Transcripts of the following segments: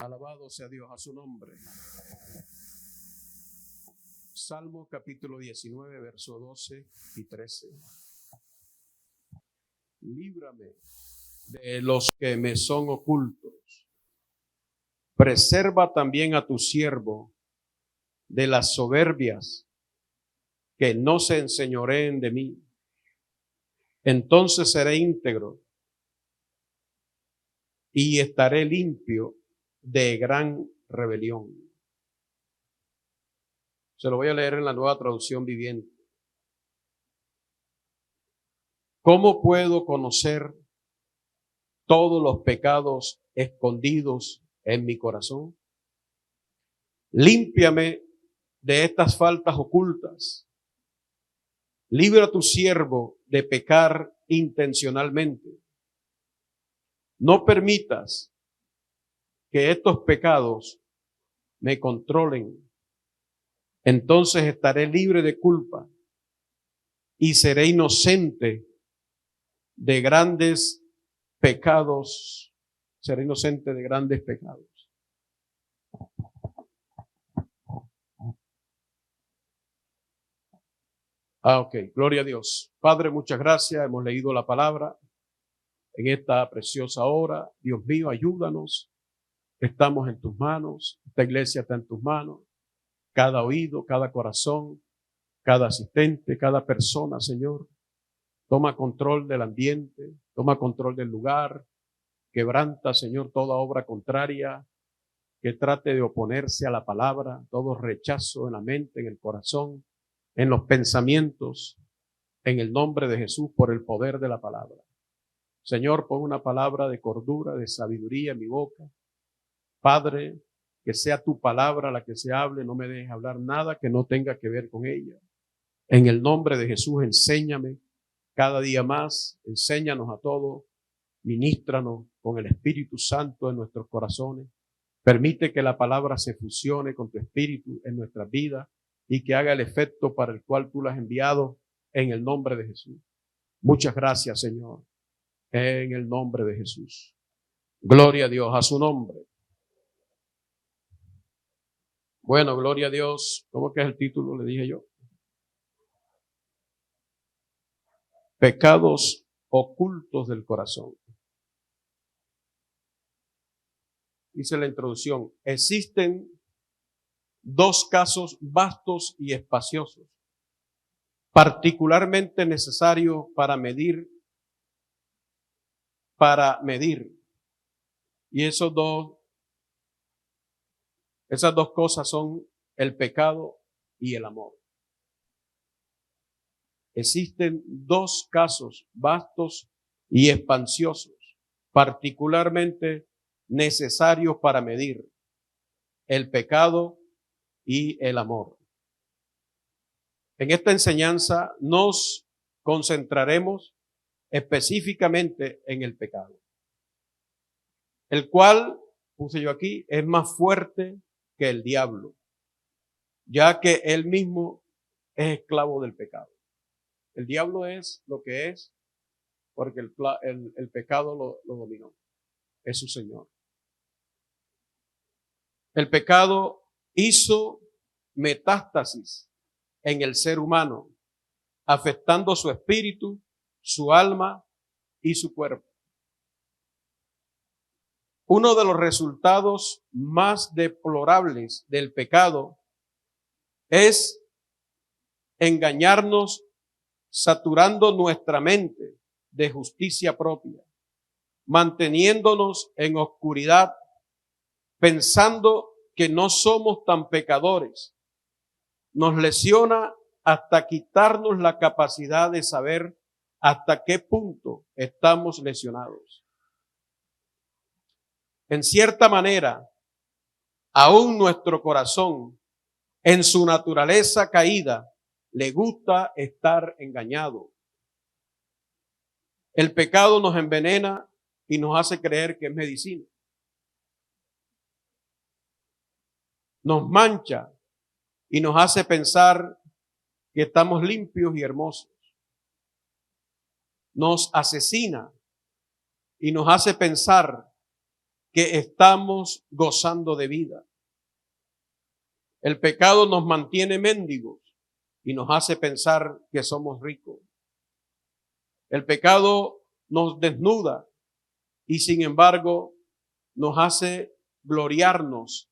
Alabado sea Dios a su nombre. Salmo capítulo 19, verso 12 y 13. Líbrame de los que me son ocultos. Preserva también a tu siervo de las soberbias, que no se enseñoreen de mí. Entonces seré íntegro y estaré limpio de gran rebelión. Se lo voy a leer en la Nueva Traducción Viviente. ¿Cómo puedo conocer todos los pecados escondidos en mi corazón? Límpiame de estas faltas ocultas. Libra a tu siervo de pecar intencionalmente. No permitas que estos pecados me controlen. Entonces estaré libre de culpa y seré inocente de grandes pecados. Seré inocente de grandes pecados. Ok, gloria a Dios. Padre, muchas gracias. Hemos leído la palabra en esta preciosa hora. Dios mío, ayúdanos. Estamos en tus manos. Esta iglesia está en tus manos. Cada oído, cada corazón, cada asistente, cada persona, Señor. Toma control del ambiente, toma control del lugar. Quebranta, Señor, toda obra contraria que trate de oponerse a la palabra, todo rechazo en la mente, en el corazón, en los pensamientos, en el nombre de Jesús, por el poder de la palabra. Señor, pon una palabra de cordura, de sabiduría en mi boca. Padre, que sea tu palabra la que se hable, no me dejes hablar nada que no tenga que ver con ella. En el nombre de Jesús, enséñame cada día más, enséñanos a todos, ministranos con el Espíritu Santo en nuestros corazones. Permite que la palabra se fusione con tu Espíritu en nuestras vidas y que haga el efecto para el cual tú la has enviado en el nombre de Jesús. Muchas gracias, Señor, en el nombre de Jesús. Gloria a Dios, a su nombre. Bueno, gloria a Dios. ¿Cómo que es el título? Le dije yo. Pecados ocultos del corazón. Dice la introducción, existen dos casos vastos y espaciosos, particularmente necesarios para medir. Y esas dos cosas son el pecado y el amor. Existen dos casos vastos y espaciosos, particularmente necesarios para medir: el pecado y el amor. En esta enseñanza nos concentraremos específicamente en el pecado, el cual, puse yo aquí, es más fuerte que el diablo, ya que él mismo es esclavo del pecado. El diablo es lo que es porque el pecado lo dominó, es su señor. El pecado hizo metástasis en el ser humano, afectando su espíritu, su alma y su cuerpo. Uno de los resultados más deplorables del pecado es engañarnos, saturando nuestra mente de justicia propia, manteniéndonos en oscuridad, pensando que no somos tan pecadores. Nos lesiona hasta quitarnos la capacidad de saber hasta qué punto estamos lesionados. En cierta manera, aún nuestro corazón, en su naturaleza caída, le gusta estar engañado. El pecado nos envenena y nos hace creer que es medicina. Nos mancha y nos hace pensar que estamos limpios y hermosos. Nos asesina y nos hace pensar que estamos gozando de vida. El pecado nos mantiene mendigos y nos hace pensar que somos ricos. El pecado nos desnuda y sin embargo nos hace gloriarnos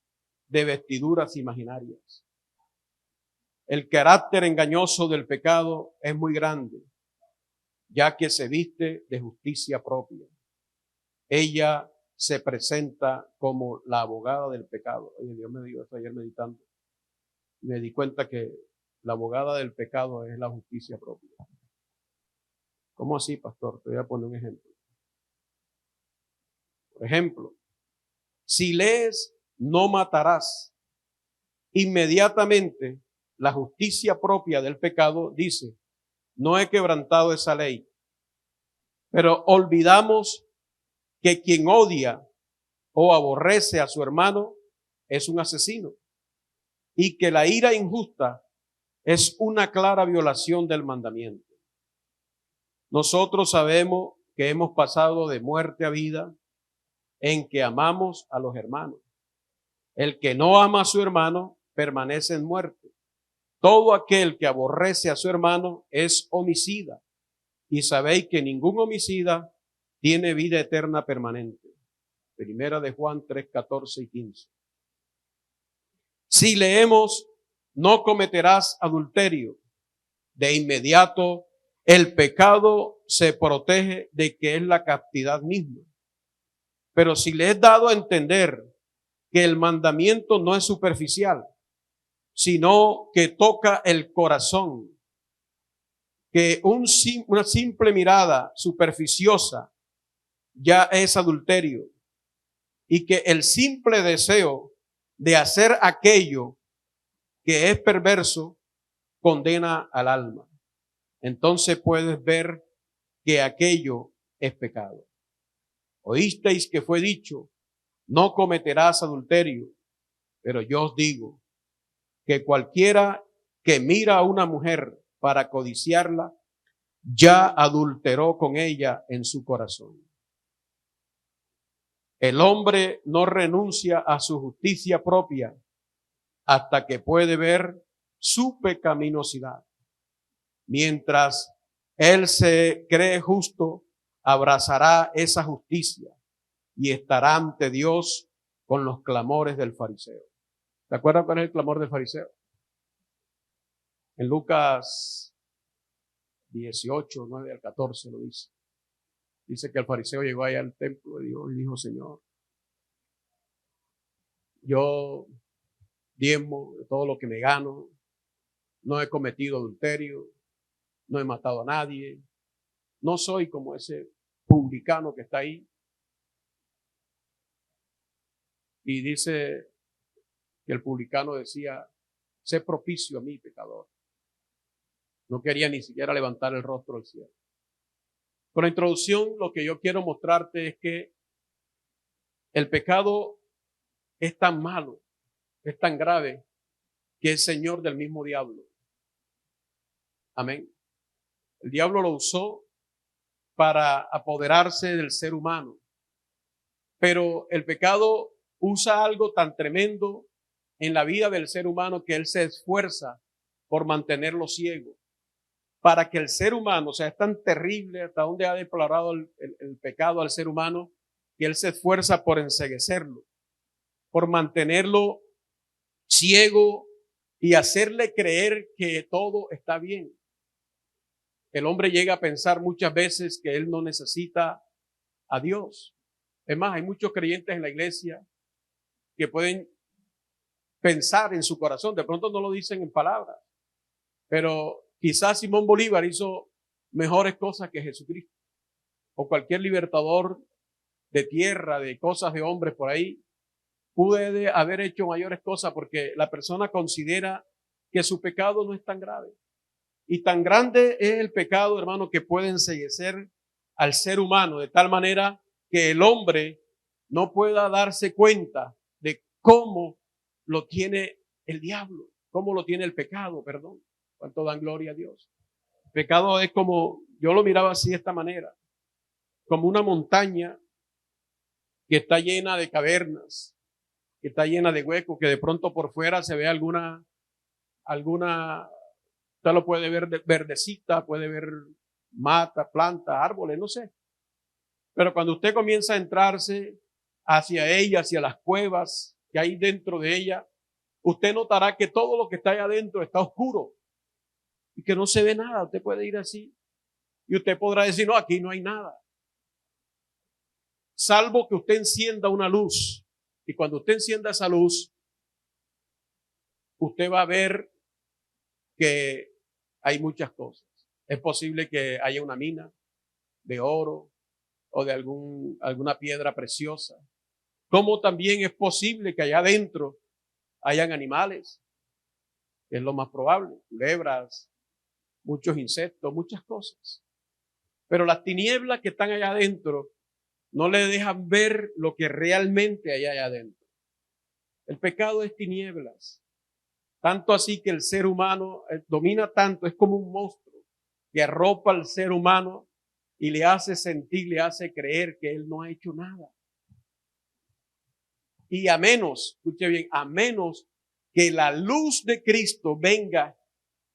de vestiduras imaginarias. El carácter engañoso del pecado es muy grande, ya que se viste de justicia propia. Ella se presenta como la abogada del pecado. Oye, Dios me dio esto ayer meditando. Me di cuenta que la abogada del pecado es la justicia propia. ¿Cómo así, pastor? Te voy a poner un ejemplo. Por ejemplo, si lees no matarás, inmediatamente la justicia propia del pecado dice, no he quebrantado esa ley. Pero olvidamos que quien odia o aborrece a su hermano es un asesino y que la ira injusta es una clara violación del mandamiento. Nosotros sabemos que hemos pasado de muerte a vida en que amamos a los hermanos. El que no ama a su hermano permanece en muerte. Todo aquel que aborrece a su hermano es homicida. Y sabéis que ningún homicida tiene vida eterna permanente. Primera de Juan 3, 14 y 15. Si leemos, no cometerás adulterio, de inmediato el pecado se protege de que es la castidad misma. Pero si le he dado a entender que el mandamiento no es superficial, sino que toca el corazón, que una simple mirada superficiosa ya es adulterio y que el simple deseo de hacer aquello que es perverso condena al alma. Entonces puedes ver que aquello es pecado. Oísteis que fue dicho, no cometerás adulterio, pero yo os digo que cualquiera que mira a una mujer para codiciarla, ya adulteró con ella en su corazón. El hombre no renuncia a su justicia propia hasta que puede ver su pecaminosidad. Mientras él se cree justo, abrazará esa justicia y estará ante Dios con los clamores del fariseo. ¿Se acuerdan cuál es el clamor del fariseo? En Lucas 18, 9 al 14 lo dice. Dice que el fariseo llegó allá al templo de Dios y dijo, Señor, yo diezmo de todo lo que me gano, no he cometido adulterio, no he matado a nadie, no soy como ese publicano que está ahí. Y dice que el publicano decía, sé propicio a mí, pecador. No quería ni siquiera levantar el rostro al cielo. Con la introducción, lo que yo quiero mostrarte es que el pecado es tan malo, es tan grave, que es señor del mismo diablo. Amén. El diablo lo usó para apoderarse del ser humano. Pero el pecado usa algo tan tremendo en la vida del ser humano que él se esfuerza por mantenerlo ciego. Para que el ser humano, o sea, es tan terrible hasta donde ha deplorado el pecado al ser humano, que él se esfuerza por enceguecerlo, por mantenerlo ciego y hacerle creer que todo está bien. El hombre llega a pensar muchas veces que él no necesita a Dios. Es más, hay muchos creyentes en la iglesia que pueden pensar en su corazón, de pronto no lo dicen en palabras, pero quizás Simón Bolívar hizo mejores cosas que Jesucristo, o cualquier libertador de tierra, de cosas de hombres por ahí, puede haber hecho mayores cosas porque la persona considera que su pecado no es tan grave. Y tan grande es el pecado, hermano, que puede enceguecer al ser humano de tal manera que el hombre no pueda darse cuenta de cómo lo tiene el diablo, cómo lo tiene el pecado, perdón. ¿Cuánto dan gloria a Dios? El pecado es como, yo lo miraba así de esta manera, como una montaña que está llena de cavernas, que está llena de huecos, que de pronto por fuera se ve alguna, usted lo puede ver verdecita, puede ver mata, planta, árboles, no sé. Pero cuando usted comienza a entrarse hacia ella, hacia las cuevas que hay dentro de ella, usted notará que todo lo que está allá adentro está oscuro y que no se ve nada. Usted puede ir así y usted podrá decir, no, aquí no hay nada. Salvo que usted encienda una luz. Y cuando usted encienda esa luz, usted va a ver que hay muchas cosas. Es posible que haya una mina de oro o de alguna piedra preciosa. Como también es posible que allá adentro hayan animales, que es lo más probable, culebras, muchos insectos, muchas cosas. Pero las tinieblas que están allá adentro no le dejan ver lo que realmente hay allá adentro. El pecado es tinieblas. Tanto así que el ser humano domina tanto, es como un monstruo que arropa al ser humano y le hace sentir, le hace creer que él no ha hecho nada. Y a menos, escuche bien, a menos que la luz de Cristo venga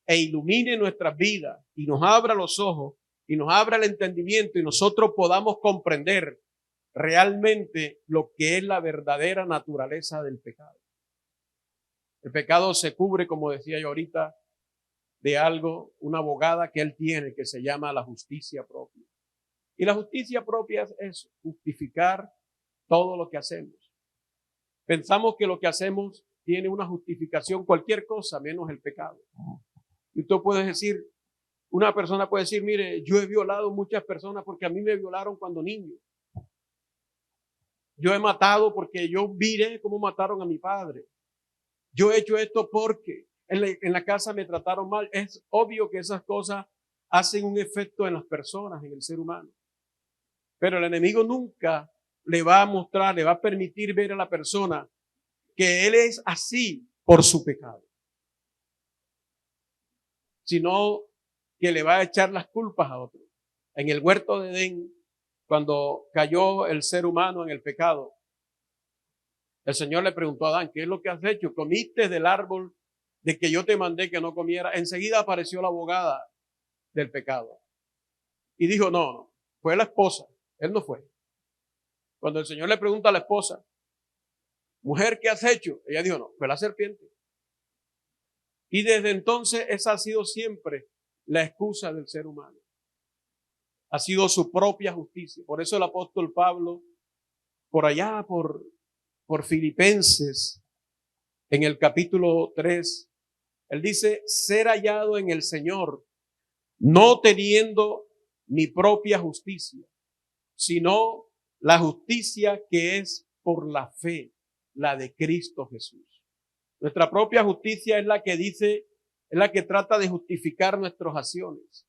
e ilumine nuestras vidas y nos abra los ojos y nos abra el entendimiento y nosotros podamos comprender realmente lo que es la verdadera naturaleza del pecado. El pecado se cubre, como decía yo ahorita, de algo, una abogada que él tiene que se llama la justicia propia. Y la justicia propia es justificar todo lo que hacemos. Pensamos que lo que hacemos tiene una justificación, cualquier cosa menos el pecado. Y tú puedes decir, una persona puede decir, mire, yo he violado muchas personas porque a mí me violaron cuando niño. Yo he matado porque yo miré cómo mataron a mi padre. Yo he hecho esto porque en la casa me trataron mal. Es obvio que esas cosas hacen un efecto en las personas, en el ser humano. Pero el enemigo nunca le va a mostrar, le va a permitir ver a la persona que él es así por su pecado, sino que le va a echar las culpas a otro. En el huerto de Edén, cuando cayó el ser humano en el pecado, el Señor le preguntó a Adán, ¿qué es lo que has hecho? ¿Comiste del árbol de que yo te mandé que no comiera? Enseguida apareció la abogada del pecado y dijo, no, fue la esposa, él no fue. Cuando el Señor le pregunta a la esposa, mujer, ¿qué has hecho? Ella dijo, no, fue la serpiente. Y desde entonces esa ha sido siempre la excusa del ser humano. Ha sido su propia justicia. Por eso el apóstol Pablo, por allá, por Filipenses, en el capítulo 3, él dice, ser hallado en el Señor, no teniendo mi propia justicia, sino la justicia que es por la fe, la de Cristo Jesús. Nuestra propia justicia es la que dice, es la que trata de justificar nuestras acciones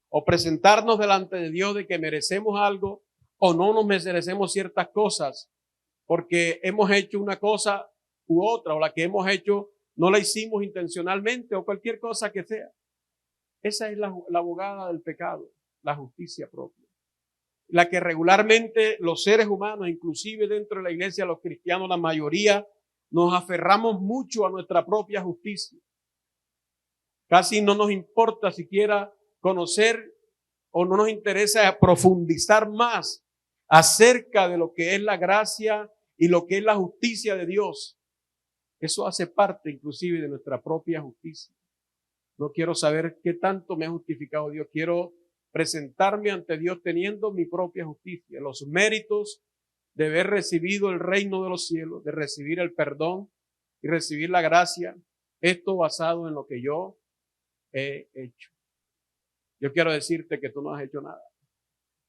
o presentarnos delante de Dios de que merecemos algo o no nos merecemos ciertas cosas porque hemos hecho una cosa u otra o la que hemos hecho no la hicimos intencionalmente o cualquier cosa que sea. Esa es la abogada del pecado, la justicia propia. La que regularmente los seres humanos, inclusive dentro de la iglesia, los cristianos, la mayoría, nos aferramos mucho a nuestra propia justicia. Casi no nos importa siquiera conocer o no nos interesa profundizar más acerca de lo que es la gracia y lo que es la justicia de Dios. Eso hace parte inclusive de nuestra propia justicia. No quiero saber qué tanto me ha justificado Dios. Quiero presentarme ante Dios teniendo mi propia justicia, los méritos de haber recibido el reino de los cielos, de recibir el perdón y recibir la gracia. Esto basado en lo que yo he hecho. Yo quiero decirte que tú no has hecho nada.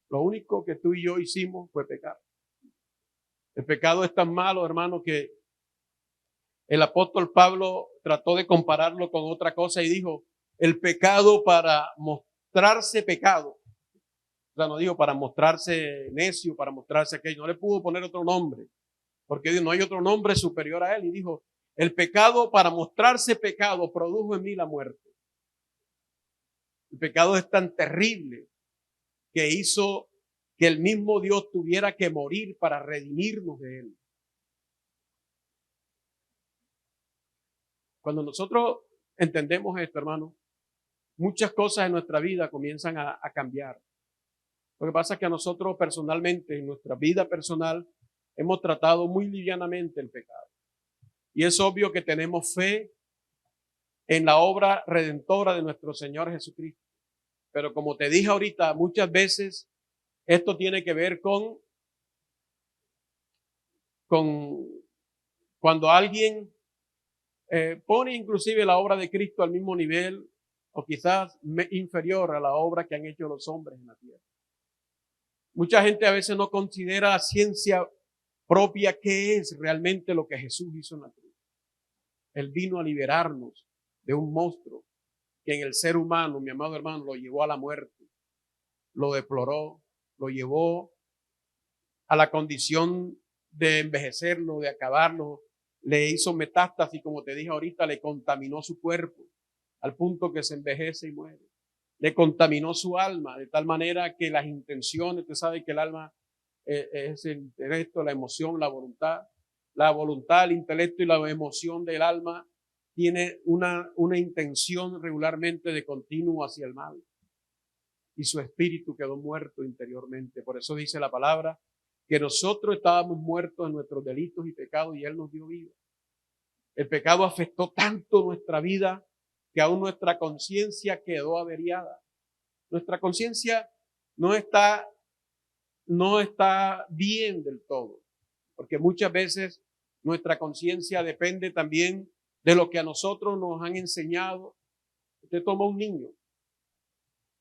Lo único que tú y yo hicimos fue pecar. El pecado es tan malo, hermano, que el apóstol Pablo trató de compararlo con otra cosa y dijo, el pecado para mostrarse pecado. O sea, no dijo para mostrarse necio, para mostrarse aquello. No le pudo poner otro nombre, porque no hay otro nombre superior a él. Y dijo, el pecado para mostrarse pecado produjo en mí la muerte. El pecado es tan terrible que hizo que el mismo Dios tuviera que morir para redimirnos de él. Cuando nosotros entendemos esto, hermano, muchas cosas en nuestra vida comienzan a cambiar. Lo que pasa es que a nosotros personalmente, en nuestra vida personal, hemos tratado muy livianamente el pecado. Y es obvio que tenemos fe en la obra redentora de nuestro Señor Jesucristo. Pero como te dije ahorita, muchas veces esto tiene que ver con cuando alguien pone inclusive la obra de Cristo al mismo nivel o quizás inferior a la obra que han hecho los hombres en la tierra. Mucha gente a veces no considera ciencia propia qué es realmente lo que Jesús hizo en la cruz. Él vino a liberarnos de un monstruo que en el ser humano, mi amado hermano, lo llevó a la muerte, lo deploró, lo llevó a la condición de envejecerlo, de acabarlo, le hizo metástasis, como te dije ahorita, le contaminó su cuerpo al punto que se envejece y muere. Le contaminó su alma de tal manera que las intenciones, usted sabe que el alma es el intelecto, la emoción, la voluntad, el intelecto y la emoción del alma tiene una intención regularmente de continuo hacia el mal. Y su espíritu quedó muerto interiormente. Por eso dice la palabra que nosotros estábamos muertos en nuestros delitos y pecados y Él nos dio vida. El pecado afectó tanto nuestra vida que aún nuestra conciencia quedó averiada. Nuestra conciencia no está bien del todo, porque muchas veces nuestra conciencia depende también de lo que a nosotros nos han enseñado. Usted toma un niño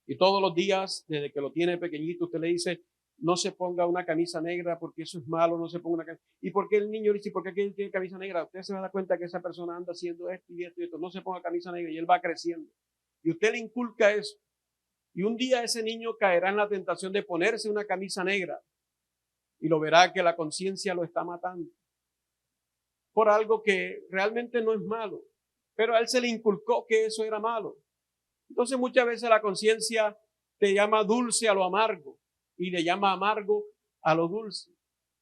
y todos los días, desde que lo tiene pequeñito, usted le dice, no se ponga una camisa negra porque eso es malo, no se ponga una camisa. ¿Y por qué el niño dice, por qué aquel tiene camisa negra? Usted se va a dar cuenta que esa persona anda haciendo esto y esto y esto. No se ponga camisa negra y él va creciendo. Y usted le inculca eso. Y un día ese niño caerá en la tentación de ponerse una camisa negra y lo verá que la conciencia lo está matando por algo que realmente no es malo, pero a él se le inculcó que eso era malo. Entonces muchas veces la conciencia te llama dulce a lo amargo y le llama amargo a lo dulce.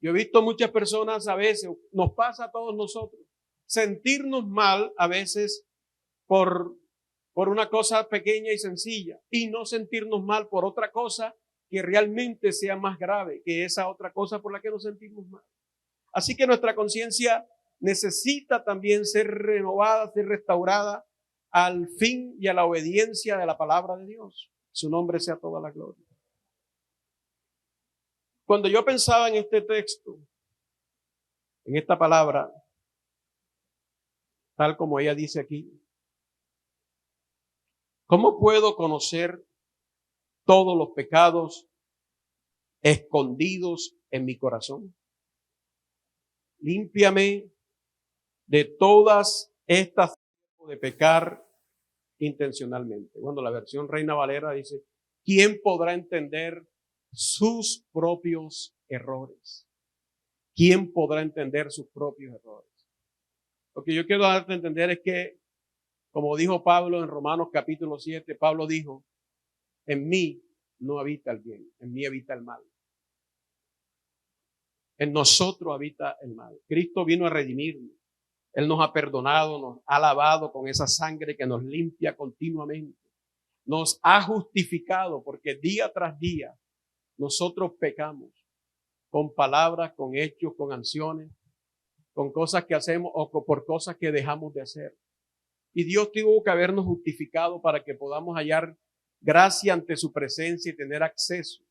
Yo he visto muchas personas a veces, nos pasa a todos nosotros, sentirnos mal a veces por una cosa pequeña y sencilla y no sentirnos mal por otra cosa que realmente sea más grave que esa otra cosa por la que nos sentimos mal. Así que nuestra conciencia necesita también ser renovada, ser restaurada al fin y a la obediencia de la palabra de Dios. Su nombre sea toda la gloria. Cuando yo pensaba en este texto, en esta palabra, tal como ella dice aquí, ¿cómo puedo conocer todos los pecados escondidos en mi corazón? Límpiame de todas estas formas de pecar intencionalmente. Bueno, la versión Reina Valera dice, ¿quién podrá entender sus propios errores? ¿Quién podrá entender sus propios errores? Lo que yo quiero darte a entender es que, como dijo Pablo en Romanos capítulo 7, Pablo dijo, en mí no habita el bien, en mí habita el mal. En nosotros habita el mal. Cristo vino a redimirnos. Él nos ha perdonado, nos ha lavado con esa sangre que nos limpia continuamente. Nos ha justificado porque día tras día nosotros pecamos con palabras, con hechos, con acciones, con cosas que hacemos o por cosas que dejamos de hacer. Y Dios tuvo que habernos justificado para que podamos hallar gracia ante su presencia y tener acceso,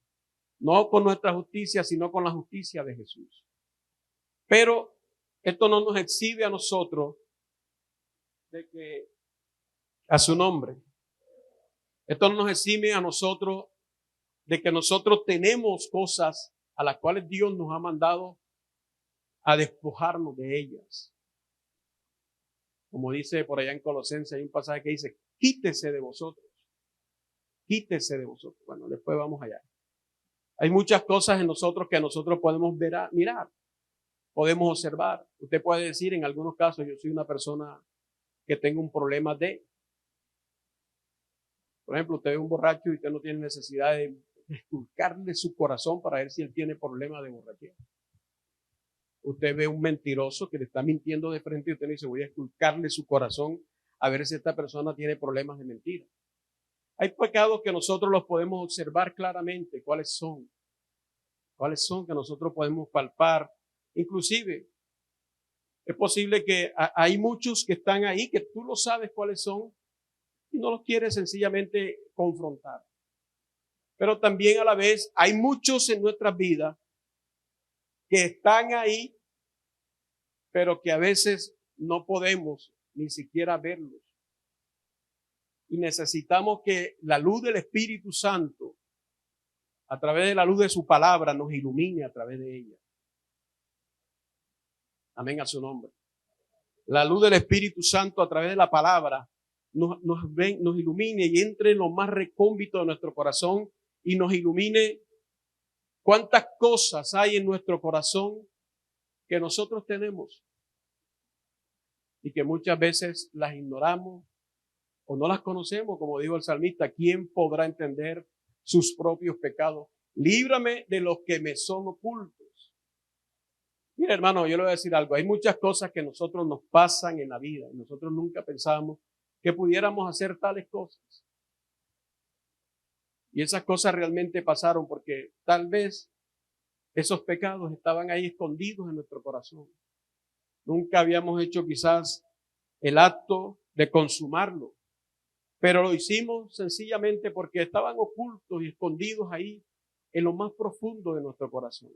no con nuestra justicia, sino con la justicia de Jesús. Pero esto no nos exhibe a nosotros de que a su nombre. Esto no nos exime a nosotros de que nosotros tenemos cosas a las cuales Dios nos ha mandado a despojarnos de ellas. Como dice por allá en Colosenses, hay un pasaje que dice, quítese de vosotros. Quítese de vosotros. Bueno, después vamos allá. Hay muchas cosas en nosotros que nosotros podemos mirar, podemos observar. Usted puede decir, en algunos casos, yo soy una persona que tengo un problema de... Por ejemplo, usted es un borracho y usted no tiene necesidad de esculcarle su corazón para ver si él tiene problemas de borrachera. Usted ve un mentiroso que le está mintiendo de frente y usted le dice, voy a esculcarle su corazón a ver si esta persona tiene problemas de mentira. Hay pecados que nosotros los podemos observar claramente, cuáles son que nosotros podemos palpar. Inclusive, es posible que hay muchos que están ahí, que tú lo sabes cuáles son y no los quieres sencillamente confrontar. Pero también a la vez hay muchos en nuestras vidas que están ahí, pero que a veces no podemos ni siquiera verlos. Y necesitamos que la luz del Espíritu Santo, a través de la luz de su palabra, nos ilumine a través de ella. Amén a su nombre. La luz del Espíritu Santo a través de la palabra nos ilumine y entre en lo más recóndito de nuestro corazón y nos ilumine cuántas cosas hay en nuestro corazón que nosotros tenemos y que muchas veces las ignoramos o no las conocemos, como dijo el salmista, ¿quién podrá entender sus propios pecados? Líbrame de los que me son ocultos. Mira, hermano, yo le voy a decir algo. Hay muchas cosas que nosotros nos pasan en la vida y nosotros nunca pensábamos que pudiéramos hacer tales cosas. Y esas cosas realmente pasaron porque tal vez esos pecados estaban ahí escondidos en nuestro corazón. Nunca habíamos hecho quizás el acto de consumarlo. Pero lo hicimos sencillamente porque estaban ocultos y escondidos ahí en lo más profundo de nuestro corazón.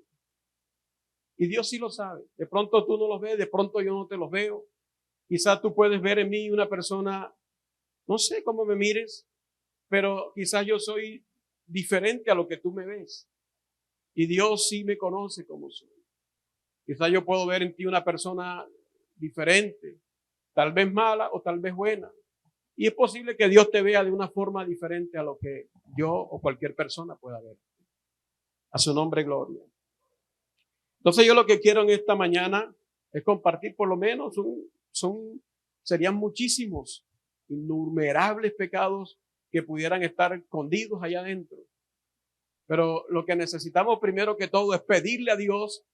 Y Dios sí lo sabe. De pronto tú no los ves, de pronto yo no te los veo. Quizás tú puedes ver en mí una persona, no sé cómo me mires, pero quizás yo soy diferente a lo que tú me ves. Y Dios sí me conoce como soy. Quizás yo puedo ver en ti una persona diferente, tal vez mala o tal vez buena. Y es posible que Dios te vea de una forma diferente a lo que yo o cualquier persona pueda ver. A su nombre, gloria. Entonces yo lo que quiero en esta mañana es compartir por lo menos serían muchísimos, innumerables pecados que pudieran estar escondidos allá adentro. Pero lo que necesitamos primero que todo es pedirle a Dios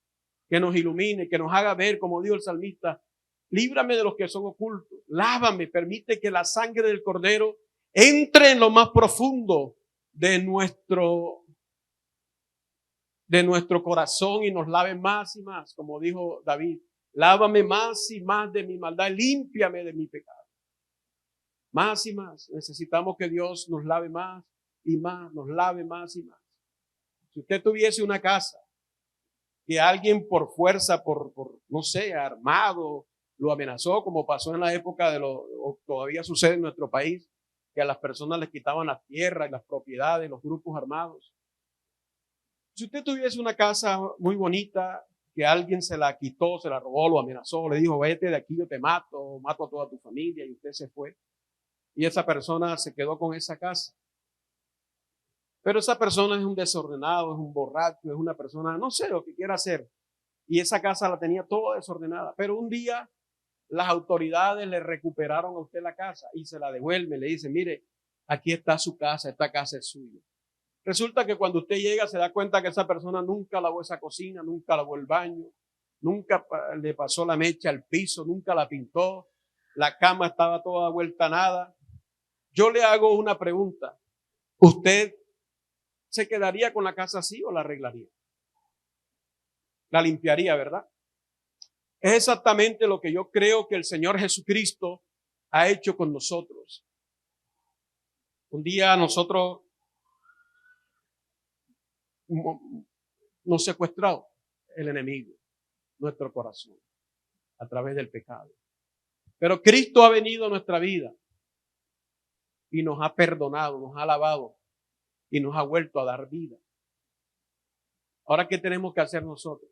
que nos ilumine, que nos haga ver, como dijo el salmista, líbrame de los que son ocultos, lávame, permite que la sangre del Cordero entre en lo más profundo de nuestro corazón y nos lave más y más, como dijo David, lávame más y más de mi maldad, límpiame de mi pecado. Más y más, necesitamos que Dios nos lave más y más, nos lave más y más. Si usted tuviese una casa que alguien por fuerza, no sé, armado, lo amenazó, como pasó en la época o todavía sucede en nuestro país, que a las personas les quitaban las tierras y las propiedades, los grupos armados. Si usted tuviese una casa muy bonita, que alguien se la quitó, se la robó, lo amenazó, le dijo, vete de aquí, yo te mato a toda tu familia, y usted se fue. Y esa persona se quedó con esa casa. Pero esa persona es un desordenado, es un borracho, es una persona, no sé lo que quiera hacer. Y esa casa la tenía toda desordenada. Pero un día las autoridades le recuperaron a usted la casa y se la devuelven. Le dicen, mire, aquí está su casa, esta casa es suya. Resulta que cuando usted llega se da cuenta que esa persona nunca lavó esa cocina, nunca lavó el baño, nunca le pasó la mecha al piso, nunca la pintó, la cama estaba toda vuelta a nada. Yo le hago una pregunta. ¿Usted se quedaría con la casa así o la arreglaría? La limpiaría, ¿verdad? Es exactamente lo que yo creo que el Señor Jesucristo ha hecho con nosotros. Un día nosotros nos secuestró el enemigo, nuestro corazón, a través del pecado. Pero Cristo ha venido a nuestra vida y nos ha perdonado, nos ha lavado y nos ha vuelto a dar vida. Ahora, ¿qué tenemos que hacer nosotros?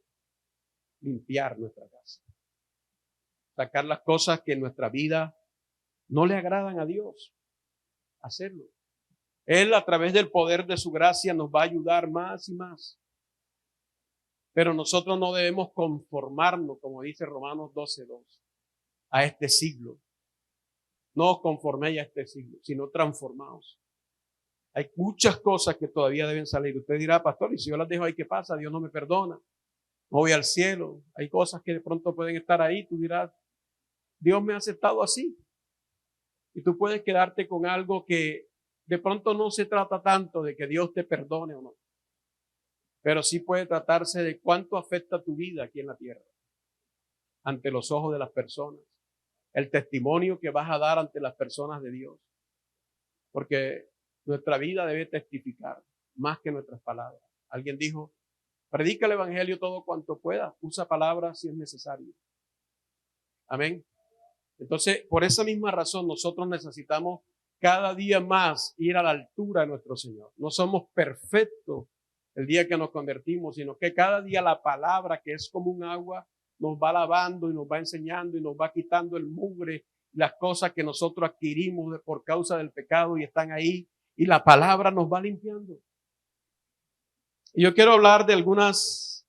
Limpiar nuestra casa. Sacar las cosas que en nuestra vida no le agradan a Dios. Hacerlo. Él, a través del poder de su gracia, nos va a ayudar más y más. Pero nosotros no debemos conformarnos, como dice Romanos 12:2, a este siglo. No os conforméis a este siglo, sino transformaos. Hay muchas cosas que todavía deben salir. Usted dirá, pastor, y si yo las dejo ahí, ¿qué pasa? Dios no me perdona. No voy al cielo. Hay cosas que de pronto pueden estar ahí. Tú dirás, Dios me ha aceptado así. Y tú puedes quedarte con algo que de pronto no se trata tanto de que Dios te perdone o no. Pero sí puede tratarse de cuánto afecta tu vida aquí en la tierra, ante los ojos de las personas. El testimonio que vas a dar ante las personas de Dios. Porque nuestra vida debe testificar más que nuestras palabras. Alguien dijo, predica el evangelio todo cuanto pueda, usa palabras si es necesario. Amén. Entonces, por esa misma razón, nosotros necesitamos cada día más ir a la altura de nuestro Señor. No somos perfectos el día que nos convertimos, sino que cada día la palabra, que es como un agua, nos va lavando y nos va enseñando y nos va quitando el mugre, las cosas que nosotros adquirimos por causa del pecado y están ahí, y la palabra nos va limpiando. Y yo quiero hablar de algunas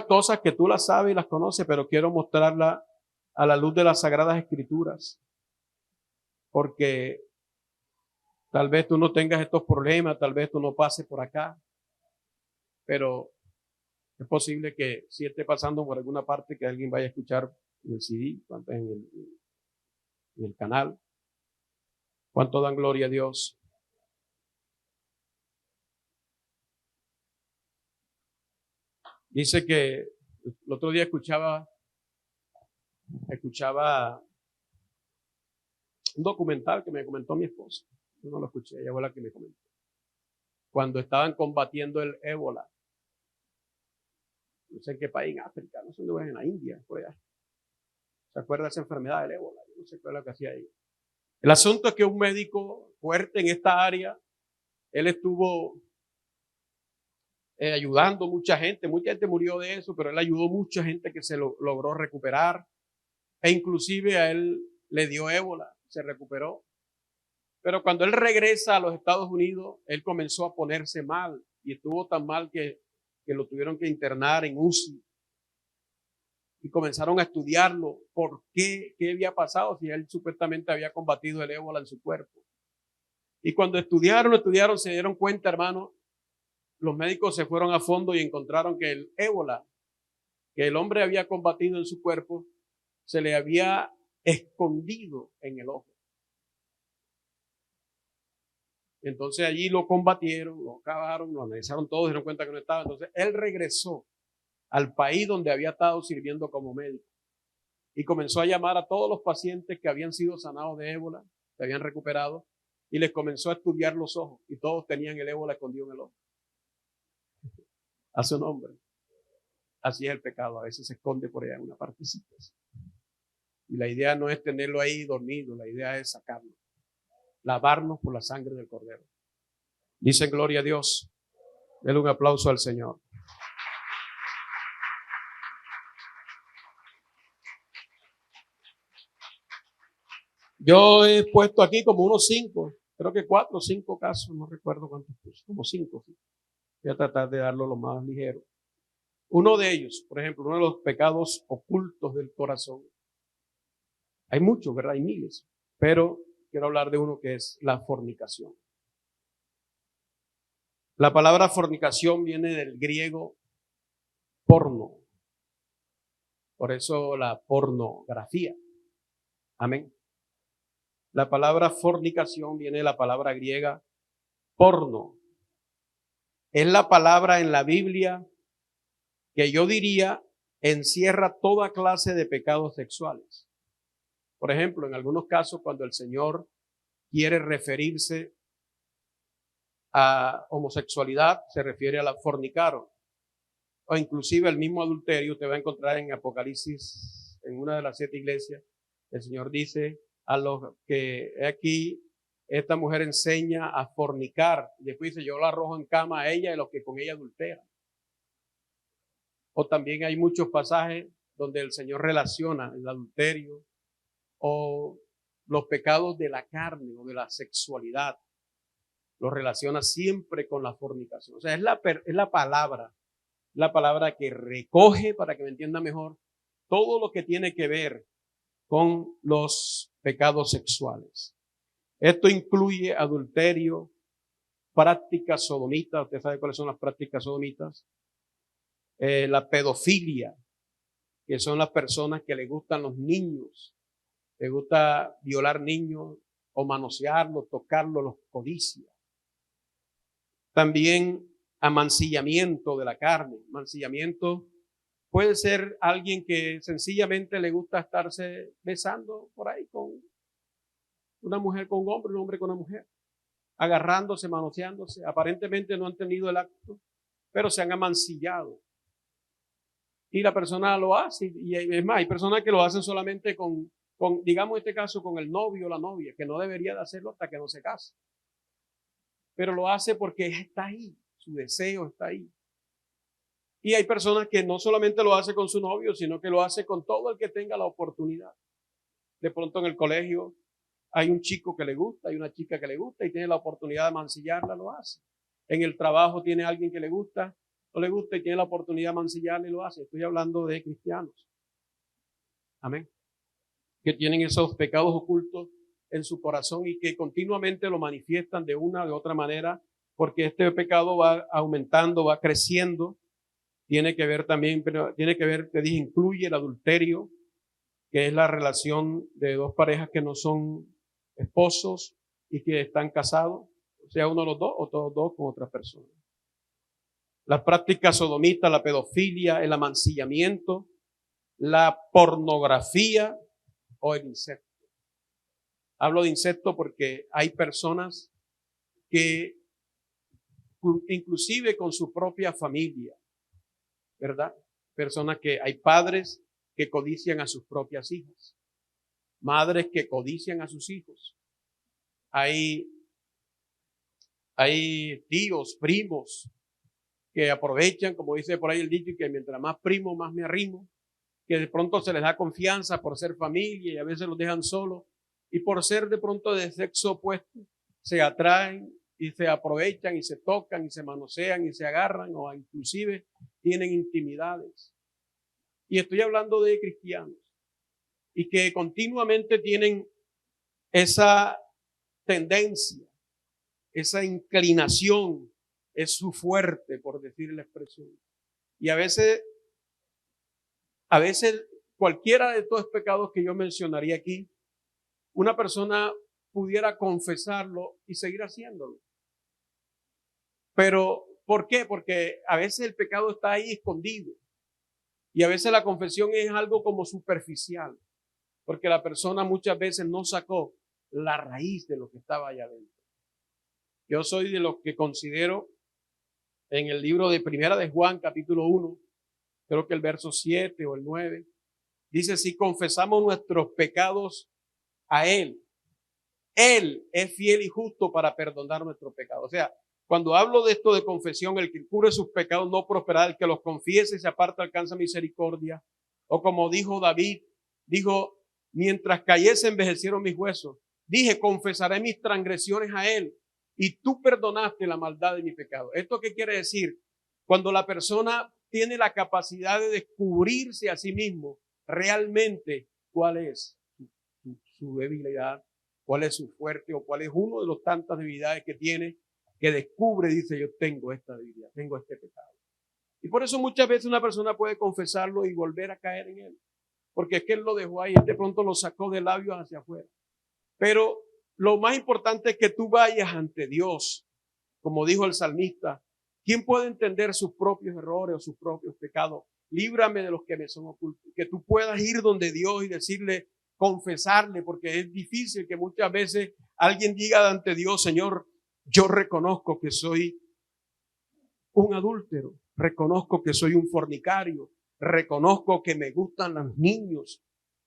cosas que tú las sabes y las conoces, pero quiero mostrarla a la luz de las Sagradas Escrituras, porque tal vez tú no tengas estos problemas, tal vez tú no pases por acá, pero es posible que si esté pasando por alguna parte que alguien vaya a escuchar en el CD, en el canal. ¿Cuánto dan gloria a Dios? Dice que el otro día escuchaba un documental que me comentó mi esposa. Yo no lo escuché, ella fue la que me comentó. Cuando estaban combatiendo el ébola. No sé en qué país, en África, no sé dónde, en la India, por allá. ¿Se acuerda de esa enfermedad del ébola? Yo no sé qué es lo que hacía ahí. El asunto es que un médico fuerte en esta área, él estuvo ayudando mucha gente murió de eso, pero él ayudó mucha gente que se logró recuperar, e inclusive a él le dio ébola, se recuperó. Pero cuando él regresa a los Estados Unidos, él comenzó a ponerse mal, y estuvo tan mal que lo tuvieron que internar en UCI. Y comenzaron a estudiarlo, por qué había pasado, si él supuestamente había combatido el ébola en su cuerpo. Y cuando estudiaron, se dieron cuenta, hermano, los médicos se fueron a fondo y encontraron que el ébola que el hombre había combatido en su cuerpo se le había escondido en el ojo. Entonces allí lo combatieron, lo cavaron, lo analizaron todo, se dieron cuenta que no estaba. Entonces él regresó al país donde había estado sirviendo como médico y comenzó a llamar a todos los pacientes que habían sido sanados de ébola, que habían recuperado, y les comenzó a estudiar los ojos, y todos tenían el ébola escondido en el ojo. A su nombre. Así es el pecado, a veces se esconde por allá en una partecita. Y la idea no es tenerlo ahí dormido, la idea es sacarlo, lavarnos por la sangre del Cordero. Dicen gloria a Dios. Denle un aplauso al Señor. Yo he puesto aquí como unos 5, creo que 4 o 5 casos, no recuerdo cuántos puse, como 5. Voy a tratar de darlo lo más ligero. Uno de ellos, por ejemplo, uno de los pecados ocultos del corazón. Hay muchos, ¿verdad? Hay miles, pero quiero hablar de uno que es la fornicación. La palabra fornicación viene del griego porno. Por eso la pornografía. Amén. La palabra fornicación viene de la palabra griega porno. Es la palabra en la Biblia que yo diría encierra toda clase de pecados sexuales. Por ejemplo, en algunos casos, cuando el Señor quiere referirse a homosexualidad, se refiere a la fornicaron. O inclusive el mismo adulterio, usted va a encontrar en Apocalipsis, en una de las 7 iglesias, el Señor dice a los que aquí, esta mujer enseña a fornicar. Y después dice, yo la arrojo en cama a ella y los que con ella adulteran. O también hay muchos pasajes donde el Señor relaciona el adulterio o los pecados de la carne o de la sexualidad. Los relaciona siempre con la fornicación. O sea, es la palabra que recoge, para que me entienda mejor, todo lo que tiene que ver con los pecados sexuales. Esto incluye adulterio, prácticas sodomitas. ¿Usted sabe cuáles son las prácticas sodomitas? La pedofilia, que son las personas que les gustan los niños, les gusta violar niños o manosearlos, tocarlos, los codicia. También amancillamiento de la carne. Mancillamiento puede ser alguien que sencillamente le gusta estarse besando por ahí con una mujer con un hombre con una mujer, agarrándose, manoseándose. Aparentemente no han tenido el acto, pero se han amancillado. Y la persona lo hace, y es más, hay personas que lo hacen solamente con, digamos en este caso, con el novio o la novia, que no debería de hacerlo hasta que no se case. Pero lo hace porque está ahí, su deseo está ahí. Y hay personas que no solamente lo hace con su novio, sino que lo hace con todo el que tenga la oportunidad. De pronto en el colegio hay un chico que le gusta, hay una chica que le gusta y tiene la oportunidad de mancillarla, lo hace. En el trabajo tiene alguien que le gusta, no le gusta y tiene la oportunidad de mancillarla y lo hace. Estoy hablando de cristianos. Amén. Que tienen esos pecados ocultos en su corazón y que continuamente lo manifiestan de una o de otra manera, porque este pecado va aumentando, va creciendo. Tiene que ver también, pero tiene que ver, te dije, incluye el adulterio, que es la relación de dos parejas que no son esposos y que están casados, o sea, uno de los dos o todos dos con otra persona. Las prácticas sodomitas, la pedofilia, el amancillamiento, la pornografía o el incesto. Hablo de incesto porque hay personas que inclusive con su propia familia, ¿verdad? Personas que hay padres que codician a sus propias hijas, madres que codician a sus hijos, hay tíos, primos que aprovechan, como dice por ahí el dicho, que mientras más primo, más me arrimo, que de pronto se les da confianza por ser familia y a veces los dejan solos y por ser de pronto de sexo opuesto, se atraen y se aprovechan y se tocan y se manosean y se agarran o inclusive tienen intimidades. Y estoy hablando de cristianos y que continuamente tienen esa tendencia, esa inclinación, es su fuerte, por decir la expresión. Y a veces cualquiera de estos pecados que yo mencionaría aquí, una persona pudiera confesarlo y seguir haciéndolo. Pero, ¿por qué? Porque a veces el pecado está ahí escondido. Y a veces la confesión es algo como superficial. Porque la persona muchas veces no sacó la raíz de lo que estaba allá adentro. Yo soy de los que considero en el libro de Primera de Juan, capítulo 1, creo que el verso 7 o el 9, dice, si confesamos nuestros pecados a Él es fiel y justo para perdonar nuestros pecados. O sea, cuando hablo de esto de confesión, el que cubre sus pecados no prosperará, el que los confiese y se aparta alcanza misericordia. O como dijo David, dijo, mientras cayese envejecieron mis huesos. Dije, confesaré mis transgresiones a Él y tú perdonaste la maldad de mi pecado. ¿Esto qué quiere decir? Cuando la persona tiene la capacidad de descubrirse a sí mismo realmente cuál es su debilidad, cuál es su fuerte o cuál es uno de los tantas debilidades que tiene, que descubre, dice, yo tengo esta debilidad, tengo este pecado. Y por eso muchas veces una persona puede confesarlo y volver a caer en él, porque es que él lo dejó ahí, de pronto lo sacó de labios hacia afuera. Pero lo más importante es que tú vayas ante Dios, como dijo el salmista. ¿Quién puede entender sus propios errores o sus propios pecados? Líbrame de los que me son ocultos. Que tú puedas ir donde Dios y decirle, confesarle, porque es difícil que muchas veces alguien diga ante Dios, Señor, yo reconozco que soy un adúltero, reconozco que soy un fornicario, reconozco que me gustan los niños.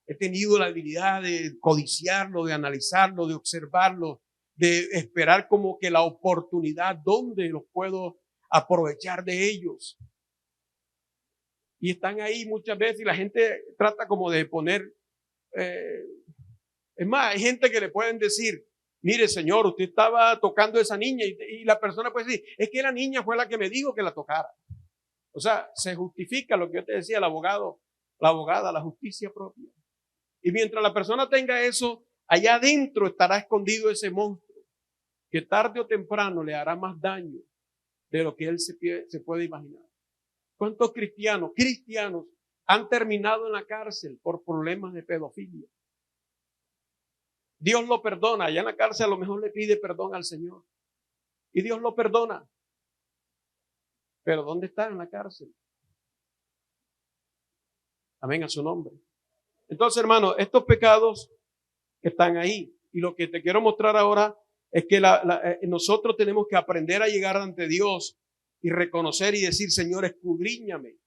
He tenido la habilidad de codiciarlo, de analizarlo, de observarlo, de esperar como que la oportunidad donde los puedo aprovechar de ellos. Y están ahí muchas veces y la gente trata como de poner, es más, hay gente que le pueden decir, mire señor, usted estaba tocando a esa niña y la persona puede decir, es que la niña fue la que me dijo que la tocara. O sea, se justifica lo que yo te decía, el abogado, la abogada, la justicia propia. Y mientras la persona tenga eso, allá adentro estará escondido ese monstruo que tarde o temprano le hará más daño de lo que él se puede imaginar. ¿Cuántos cristianos han terminado en la cárcel por problemas de pedofilia? Dios lo perdona. Allá en la cárcel a lo mejor le pide perdón al Señor. Y Dios lo perdona. Pero ¿dónde está en la cárcel? Amén a su nombre. Entonces, hermano, estos pecados están ahí. Y lo que te quiero mostrar ahora es que nosotros tenemos que aprender a llegar ante Dios y reconocer y decir: Señor, escudriñame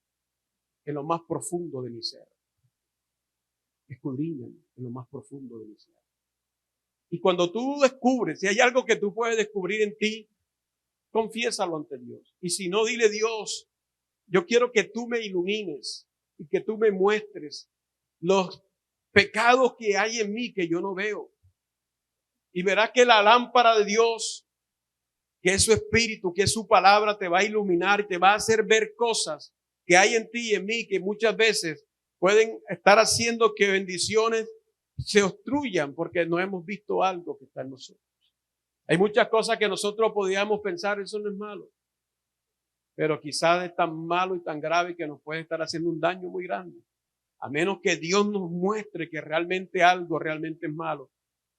en lo más profundo de mi ser. Escudriñame en lo más profundo de mi ser. Y cuando tú descubres, si hay algo que tú puedes descubrir en ti, confiésalo ante Dios. Y si no, dile: Dios, yo quiero que tú me ilumines y que tú me muestres los pecados que hay en mí que yo no veo. Y verás que la lámpara de Dios, que es su espíritu, que es su palabra, te va a iluminar y te va a hacer ver cosas que hay en ti y en mí que muchas veces pueden estar haciendo que bendiciones se obstruyan porque no hemos visto algo que está en nosotros. Hay muchas cosas que nosotros podíamos pensar: eso no es malo. Pero quizás es tan malo y tan grave que nos puede estar haciendo un daño muy grande. A menos que Dios nos muestre que realmente algo realmente es malo,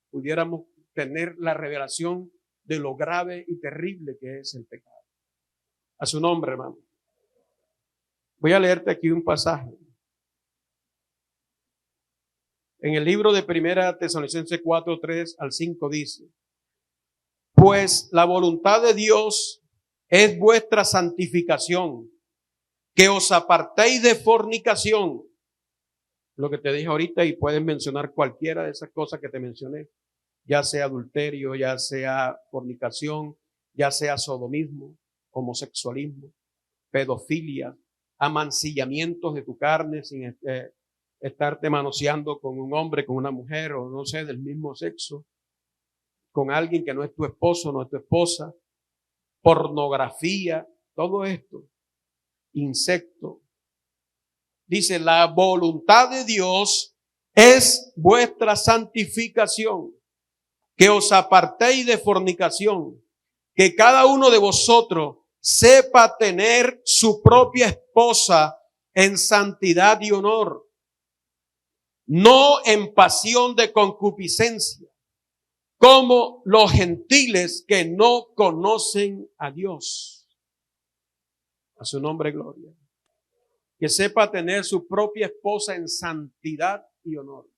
pudiéramos tener la revelación de lo grave y terrible que es el pecado. A su nombre, hermano. Voy a leerte aquí un pasaje. En el libro de 1 Tesalonicenses 4, 3 al 5 dice: pues la voluntad de Dios es vuestra santificación, que os apartéis de fornicación. Lo que te dije ahorita, y puedes mencionar cualquiera de esas cosas que te mencioné, ya sea adulterio, ya sea fornicación, ya sea sodomismo, homosexualismo, pedofilia, amancillamientos de tu carne sin estarte manoseando con un hombre, con una mujer, o no sé, del mismo sexo, con alguien que no es tu esposo, no es tu esposa, pornografía, todo esto, insecto. Dice: la voluntad de Dios es vuestra santificación, que os apartéis de fornicación, que cada uno de vosotros sepa tener su propia esposa en santidad y honor, no en pasión de concupiscencia, como los gentiles que no conocen a Dios. A su nombre, gloria. Que sepa tener su propia esposa en santidad y honor.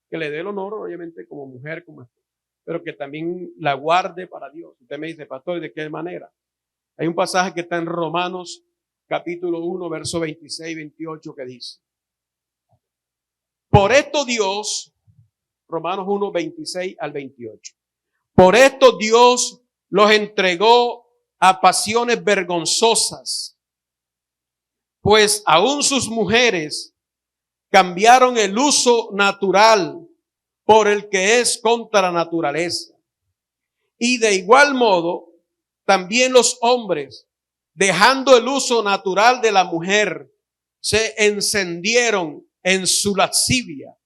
Que le dé el honor, obviamente, como mujer, como esposa, pero que también la guarde para Dios. Usted me dice: pastor, ¿de qué manera? Hay un pasaje que está en Romanos, capítulo 1, verso 26 y 28, que dice: por esto Dios, Romanos 1, 26 al 28. Por esto Dios los entregó a pasiones vergonzosas, pues aún sus mujeres cambiaron el uso natural por el que es contra la naturaleza. Y de igual modo, también los hombres, dejando el uso natural de la mujer, se encendieron en su lascivia,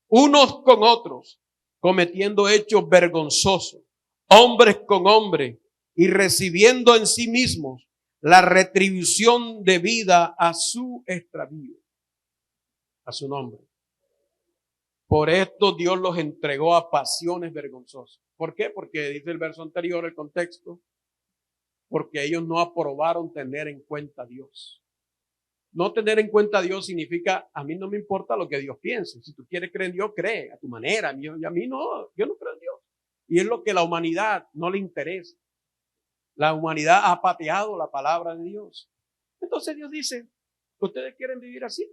unos con otros, cometiendo hechos vergonzosos, hombres con hombres, y recibiendo en sí mismos la retribución debida a su extravío. A su nombre. Por esto Dios los entregó a pasiones vergonzosas. ¿Por qué? Porque dice el verso anterior, el contexto, porque ellos no aprobaron tener en cuenta a Dios. No tener en cuenta a Dios significa: a mí no me importa lo que Dios piense. Si tú quieres creer en Dios, cree a tu manera. Y a mí no, yo no creo en Dios. Y es lo que a la humanidad no le interesa. La humanidad ha pateado la palabra de Dios. Entonces Dios dice: ¿ustedes quieren vivir así?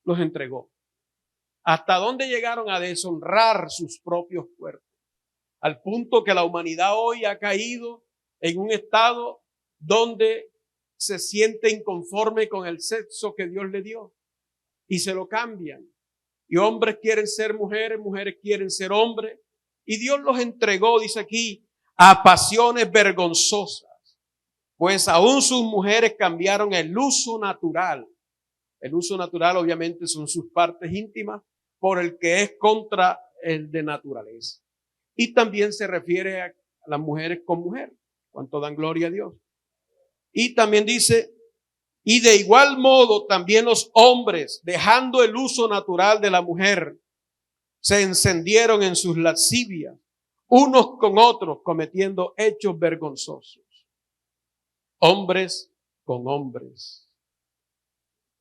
Los entregó. ¿Hasta dónde llegaron a deshonrar sus propios cuerpos? Al punto que la humanidad hoy ha caído en un estado donde se siente inconforme con el sexo que Dios le dio y se lo cambian. Y hombres quieren ser mujeres, mujeres quieren ser hombres. Y Dios los entregó, dice aquí, a pasiones vergonzosas, pues aún sus mujeres cambiaron el uso natural. El uso natural obviamente son sus partes íntimas, por el que es contra el de naturaleza. Y también se refiere a las mujeres con mujer. ¿Cuánto dan gloria a Dios? Y también dice, y de igual modo también los hombres, dejando el uso natural de la mujer, se encendieron en sus lascivias, unos con otros, cometiendo hechos vergonzosos. Hombres con hombres.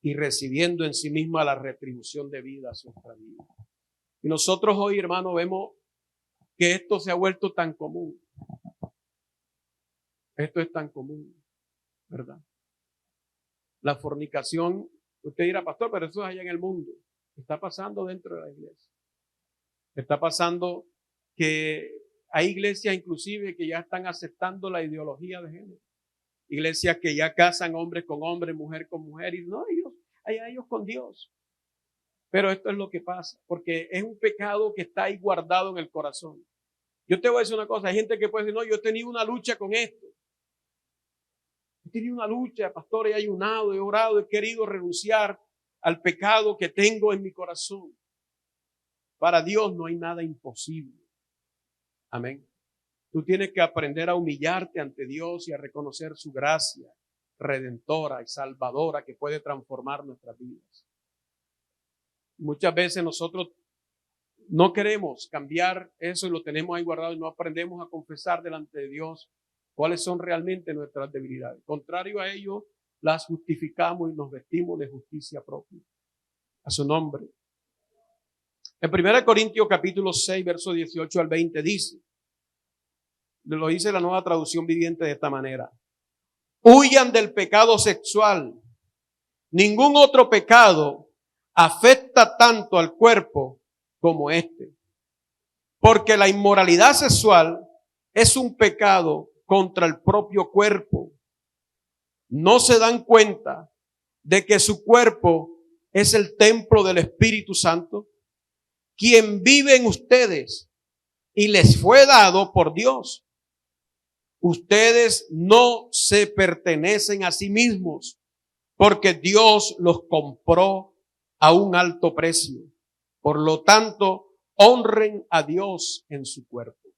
Y recibiendo en sí misma la retribución debida a su extravío. Y nosotros hoy, hermano, vemos que esto se ha vuelto tan común. Esto es tan común, ¿verdad? La fornicación, usted dirá, pastor, pero eso es allá en el mundo. Está pasando dentro de la iglesia. Está pasando que hay iglesias inclusive que ya están aceptando la ideología de género. Iglesias que ya casan hombres con hombres, mujer con mujer. Y no, ellos con Dios. Pero esto es lo que pasa, porque es un pecado que está ahí guardado en el corazón. Yo te voy a decir una cosa, hay gente que puede decir, no, yo he tenido una lucha con esto. He tenido una lucha, pastor, he ayunado, he orado, he querido renunciar al pecado que tengo en mi corazón. Para Dios no hay nada imposible. Amén. Tú tienes que aprender a humillarte ante Dios y a reconocer su gracia redentora y salvadora que puede transformar nuestras vidas. Muchas veces nosotros no queremos cambiar eso y lo tenemos ahí guardado y no aprendemos a confesar delante de Dios cuáles son realmente nuestras debilidades. Contrario a ello, las justificamos y nos vestimos de justicia propia. A su nombre. En 1 Corintios capítulo 6, verso 18 al 20 dice, lo dice la Nueva Traducción Viviente de esta manera: huyan del pecado sexual. Ningún otro pecado afecta tanto al cuerpo como este. Porque la inmoralidad sexual es un pecado contra el propio cuerpo. No se dan cuenta de que su cuerpo es el templo del Espíritu Santo, quien vive en ustedes y les fue dado por Dios. Ustedes no se pertenecen a sí mismos, porque Dios los compró a un alto precio. Por lo tanto, honren a Dios en su cuerpo.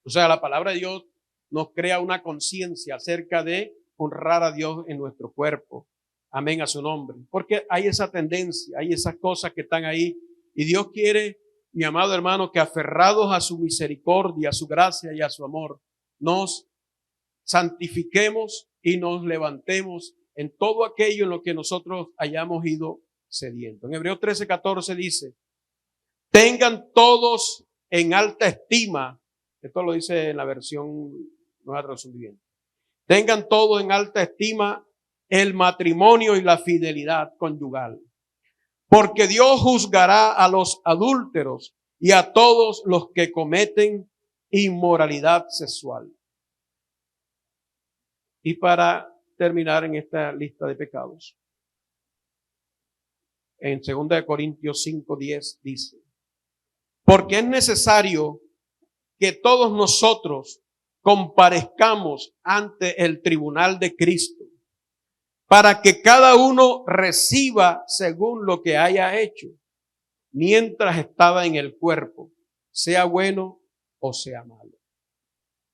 O sea, la palabra de Dios nos crea una conciencia acerca de honrar a Dios en nuestro cuerpo. Amén, a su nombre. Porque hay esa tendencia, hay esas cosas que están ahí. Y Dios quiere, mi amado hermano, que aferrados a su misericordia, a su gracia y a su amor, nos santifiquemos y nos levantemos en todo aquello en lo que nosotros hayamos ido cediendo. En Hebreos 13:14 dice, tengan todos en alta estima, esto lo dice en la versión Nueva Traducción Viviente, tengan todos en alta estima el matrimonio y la fidelidad conyugal, porque Dios juzgará a los adúlteros y a todos los que cometen inmoralidad sexual. Y para terminar en esta lista de pecados, en 2 Corintios 5:10 dice, porque es necesario que todos nosotros comparezcamos ante el tribunal de Cristo, para que cada uno reciba según lo que haya hecho, mientras estaba en el cuerpo, sea bueno o sea malo.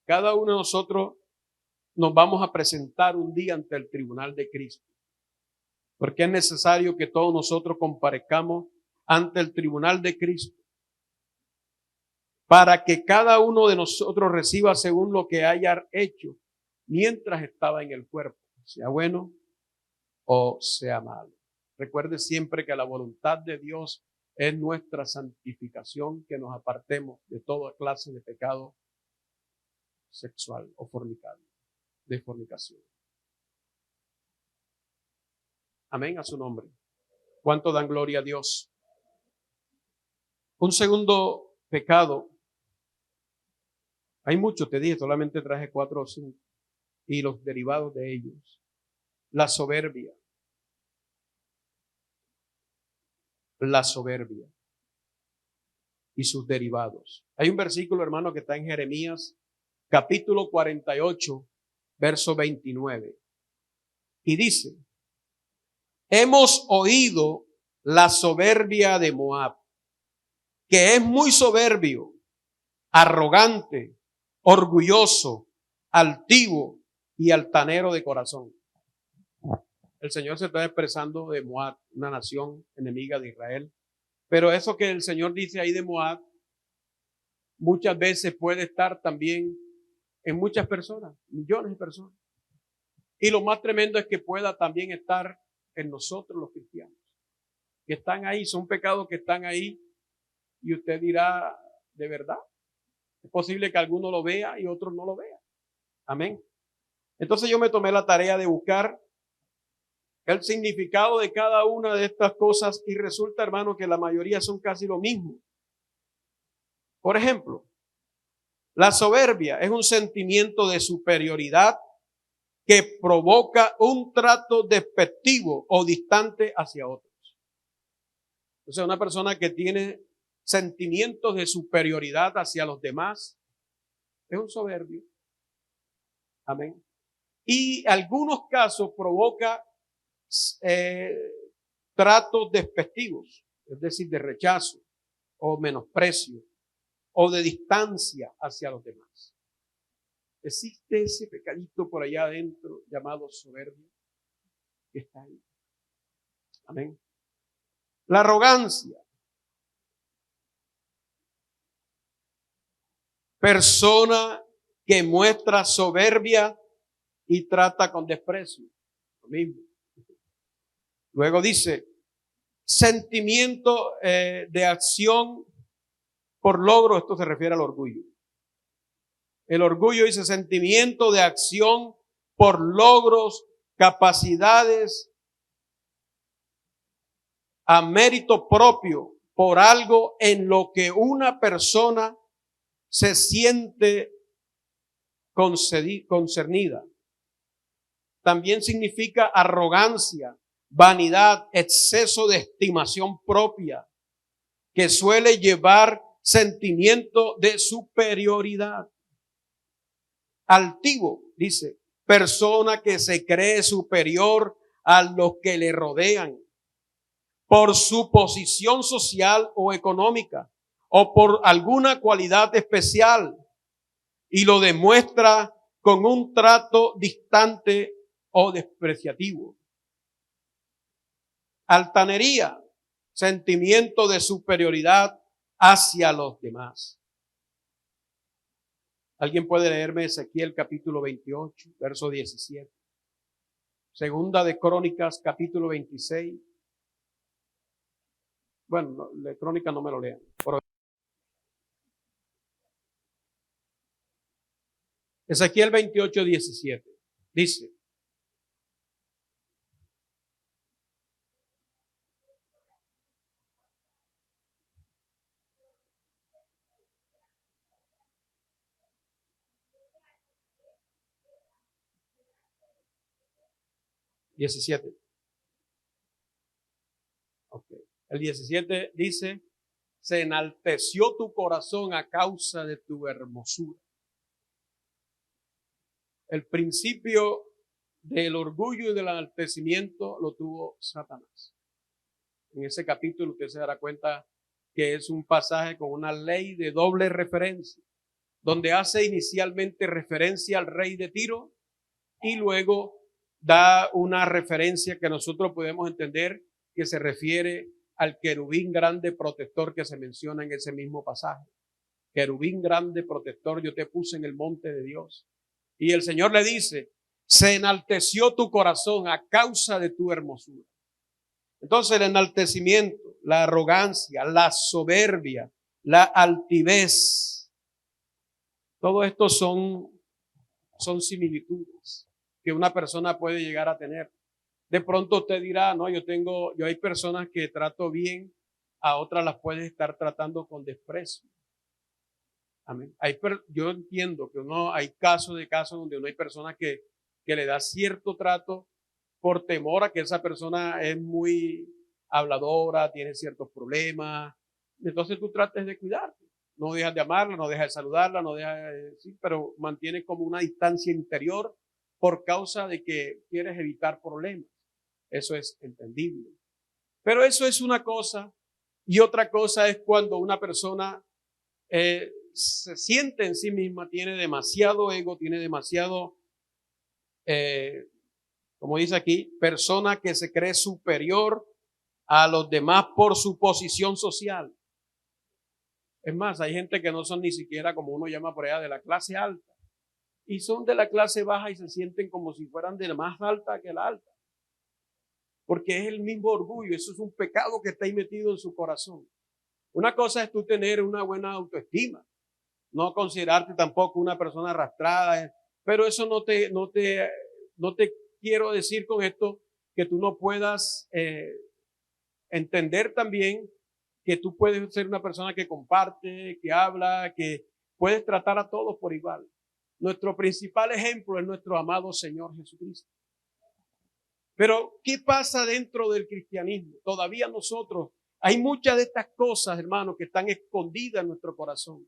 Cada uno de nosotros nos vamos a presentar un día ante el tribunal de Cristo, porque es necesario que todos nosotros comparezcamos ante el tribunal de Cristo, para que cada uno de nosotros reciba según lo que haya hecho mientras estaba en el cuerpo, sea bueno o sea malo. Recuerde siempre que la voluntad de Dios es nuestra santificación, que nos apartemos de toda clase de pecado sexual o fornicario, de fornicación. Amén, a su nombre. ¿Cuánto dan gloria a Dios? Un segundo pecado. Hay muchos, te dije, solamente traje 4 o 5. Y los derivados de ellos. La soberbia. La soberbia. Y sus derivados. Hay un versículo, hermano, que está en Jeremías, capítulo 48, verso 29. Y dice, hemos oído la soberbia de Moab, que es muy soberbio, arrogante, orgulloso, altivo y altanero de corazón. El Señor se está expresando de Moab, una nación enemiga de Israel. Pero eso que el Señor dice ahí de Moab, muchas veces puede estar también en muchas personas, millones de personas. Y lo más tremendo es que pueda también estar en nosotros los cristianos, que están ahí, son pecados que están ahí, y usted dirá, ¿de verdad? Es posible que alguno lo vea y otro no lo vea. Amén. Entonces yo me tomé la tarea de buscar el significado de cada una de estas cosas y resulta, hermano, que la mayoría son casi lo mismo. Por ejemplo, la soberbia es un sentimiento de superioridad que provoca un trato despectivo o distante hacia otros. O sea, una persona que tiene sentimientos de superioridad hacia los demás es un soberbio. Amén. Y algunos casos provoca tratos despectivos, es decir, de rechazo o menosprecio o de distancia hacia los demás. Existe ese pecadito por allá adentro llamado soberbia que está ahí. Amén. La arrogancia. Persona que muestra soberbia y trata con desprecio. Lo mismo. Luego dice, sentimiento de acción por logro, esto se refiere al orgullo. El orgullo dice sentimiento de acción por logros, capacidades, a mérito propio, por algo en lo que una persona se siente concernida. También significa arrogancia, vanidad, exceso de estimación propia, que suele llevar sentimiento de superioridad. Altivo, dice, persona que se cree superior a los que le rodean por su posición social o económica o por alguna cualidad especial y lo demuestra con un trato distante o despreciativo. Altanería, sentimiento de superioridad hacia los demás. ¿Alguien puede leerme Ezequiel capítulo 28, verso 17? Segunda de Crónicas capítulo 26. Bueno, de Crónica no me lo lean. Ezequiel 28, 17. Dice. Okay. El 17 dice, se enalteció tu corazón a causa de tu hermosura. El principio del orgullo y del enaltecimiento lo tuvo Satanás. En ese capítulo usted se dará cuenta que es un pasaje con una ley de doble referencia, donde hace inicialmente referencia al rey de Tiro y luego da una referencia que nosotros podemos entender que se refiere al querubín grande protector que se menciona en ese mismo pasaje. Querubín grande protector, yo te puse en el monte de Dios. Y el Señor le dice, se enalteció tu corazón a causa de tu hermosura. Entonces el enaltecimiento, la arrogancia, la soberbia, la altivez, todo esto son similitudes que una persona puede llegar a tener. De pronto usted dirá, no, yo hay personas que trato bien, a otras las puedes estar tratando con desprecio. Amén. Yo entiendo que hay casos donde hay personas que le da cierto trato por temor a que esa persona es muy habladora, tiene ciertos problemas. Entonces tú trates de cuidarte. No dejas de amarla, no dejas de saludarla, no dejas de decir, pero mantienes como una distancia interior por causa de que quieres evitar problemas. Eso es entendible. Pero eso es una cosa Y otra cosa es cuando una persona se siente en sí misma, tiene demasiado ego, tiene demasiado, como dice aquí, persona que se cree superior a los demás por su posición social. Es más, hay gente que no son ni siquiera, como uno llama por allá, de la clase alta, y son de la clase baja y se sienten como si fueran de la más alta que la alta, porque es el mismo orgullo. Eso es un pecado que está ahí metido en su corazón. Una cosa es tú tener una buena autoestima, no considerarte tampoco una persona arrastrada, pero eso no te quiero decir con esto que tú no puedas entender también que tú puedes ser una persona que comparte, que habla, que puedes tratar a todos por igual. Nuestro principal ejemplo es nuestro amado Señor Jesucristo. Pero, ¿qué pasa dentro del cristianismo? Todavía nosotros, hay muchas de estas cosas, hermanos, que están escondidas en nuestro corazón.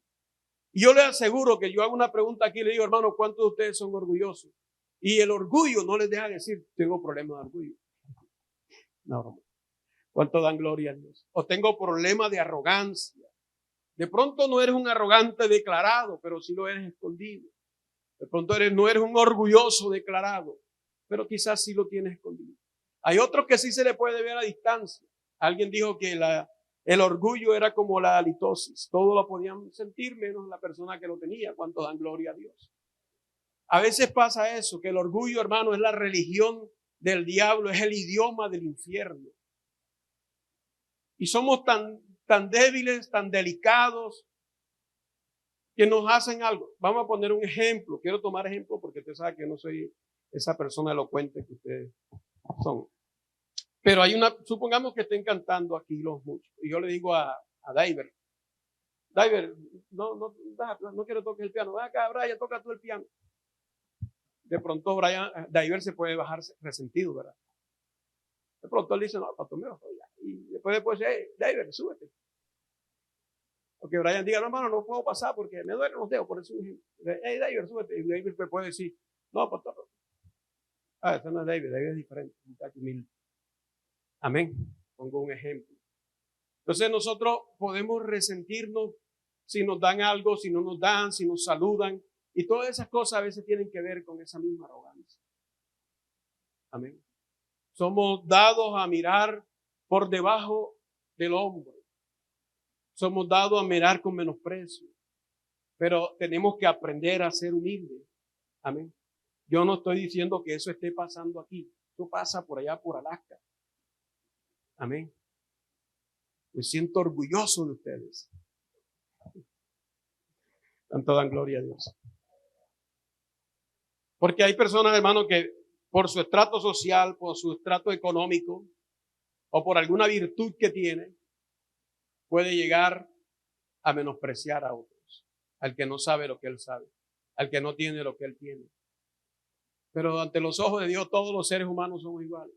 Y yo les aseguro que yo hago una pregunta aquí y le digo, hermano, ¿cuántos de ustedes son orgullosos? Y el orgullo no les deja decir, tengo problemas de orgullo. No, hermano. ¿Cuánto dan gloria a Dios? O tengo problemas de arrogancia. De pronto no eres un arrogante declarado, pero sí lo eres escondido. De pronto no eres un orgulloso declarado, pero quizás sí lo tienes escondido. Hay otros que sí se le puede ver a distancia. Alguien dijo que el orgullo era como la halitosis. Todos lo podían sentir menos la persona que lo tenía. ¿Cuánto dan gloria a Dios? A veces pasa eso, que el orgullo, hermano, es la religión del diablo, es el idioma del infierno. Y somos tan débiles, tan delicados, que nos hacen algo. Vamos a poner un ejemplo. Quiero tomar ejemplo porque usted sabe que yo no soy esa persona elocuente que ustedes son. Pero supongamos que estén cantando aquí los muchos. Y yo le digo a Diver, no quiero tocar el piano. Ven acá, Brian, toca tú el piano. De pronto Diver se puede bajar resentido, ¿verdad? De pronto él dice, no, pastor, me bajo ya. Y después dice, hey, Diver, súbete. Porque Brian diga, no, hermano, no puedo pasar porque me duelen los dedos, por eso un ejemplo. Hey, David, súbete. Y David puede decir, no, pastor. Ese no es David es diferente. Amén. Pongo un ejemplo. Entonces nosotros podemos resentirnos si nos dan algo, si no nos dan, si nos saludan. Y todas esas cosas a veces tienen que ver con esa misma arrogancia. Amén. Somos dados a mirar por debajo del hombro. Somos dados a mirar con menosprecio. Pero tenemos que aprender a ser humildes. Amén. Yo no estoy diciendo que eso esté pasando aquí. Eso pasa por allá, por Alaska. Amén. Me siento orgulloso de ustedes. Tanto dan gloria a Dios. Porque hay personas, hermanos, que por su estrato social, por su estrato económico o por alguna virtud que tiene, puede llegar a menospreciar a otros. Al que no sabe lo que él sabe. Al que no tiene lo que él tiene. Pero ante los ojos de Dios todos los seres humanos somos iguales.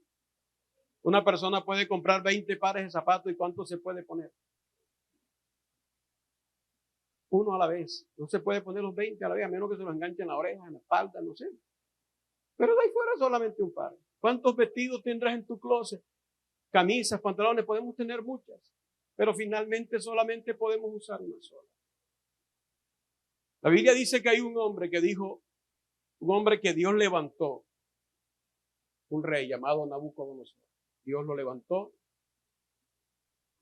Una persona puede comprar 20 pares de zapatos y ¿cuántos se puede poner? Uno a la vez. No se puede poner los 20 a la vez, a menos que se los enganche en la oreja, en la espalda, no sé. Pero de ahí fuera solamente un par. ¿Cuántos vestidos tendrás en tu closet? Camisas, pantalones, podemos tener muchas. Pero finalmente solamente podemos usar una sola. La Biblia dice que hay un hombre que Dios levantó, un rey llamado Nabucodonosor. Dios lo levantó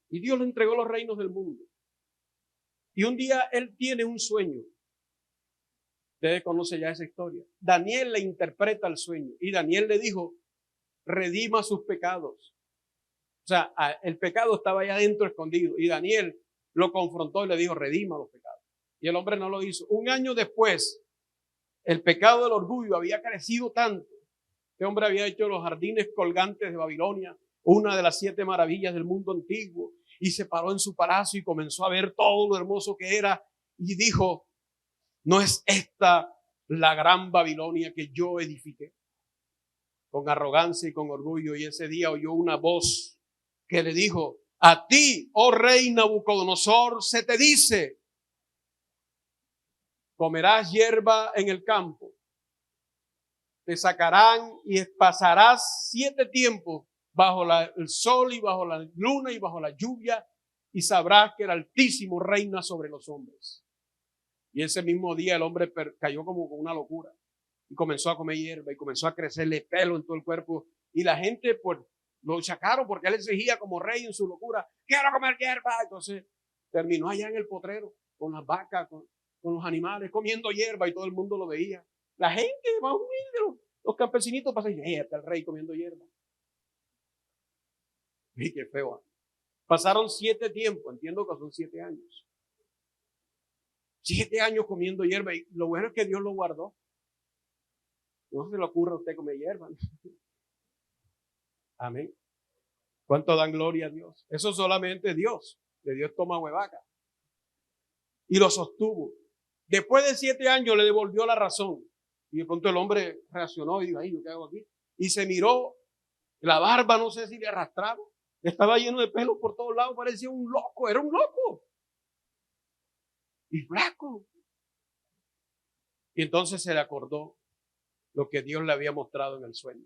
y Dios le entregó los reinos del mundo. Y un día él tiene un sueño. Ustedes conocen ya esa historia. Daniel le interpreta el sueño y Daniel le dijo, redima sus pecados. O sea, el pecado estaba allá adentro escondido y Daniel lo confrontó y le dijo, redima los pecados. Y el hombre no lo hizo. Un año después, el pecado del orgullo había crecido tanto. Este hombre había hecho los jardines colgantes de Babilonia, una de las 7 maravillas del mundo antiguo, y se paró en su palacio y comenzó a ver todo lo hermoso que era y dijo, ¿no es esta la gran Babilonia que yo edifiqué? Con arrogancia y con orgullo. Y ese día oyó una voz que le dijo, a ti, oh rey Nabucodonosor, se te dice, comerás hierba en el campo, te sacarán y pasarás 7 tiempos bajo el sol y bajo la luna y bajo la lluvia, y sabrás que el Altísimo reina sobre los hombres. Y ese mismo día el hombre cayó como con una locura y comenzó a comer hierba y comenzó a crecerle pelo en todo el cuerpo. Y la gente pues lo sacaron porque él exigía como rey en su locura, quiero comer hierba. Entonces terminó allá en el potrero con las vacas, con los animales, comiendo hierba y todo el mundo lo veía. La gente más humilde, los campesinitos pasan y dicen, está el rey comiendo hierba. Y qué feo. Pasaron 7 tiempos, entiendo que son 7 años. 7 años comiendo hierba y lo bueno es que Dios lo guardó. No se le ocurra a usted comer hierba. Amén. ¿Cuánto dan gloria a Dios? Eso solamente Dios. De Dios toma huevaca. Y lo sostuvo. Después de 7 años le devolvió la razón. Y de pronto el hombre reaccionó y dijo, ay, ¿yo qué hago aquí? Y se miró, la barba no sé si le arrastraba. Estaba lleno de pelos por todos lados, parecía un loco, era un loco. Y flaco. Y entonces se le acordó lo que Dios le había mostrado en el sueño.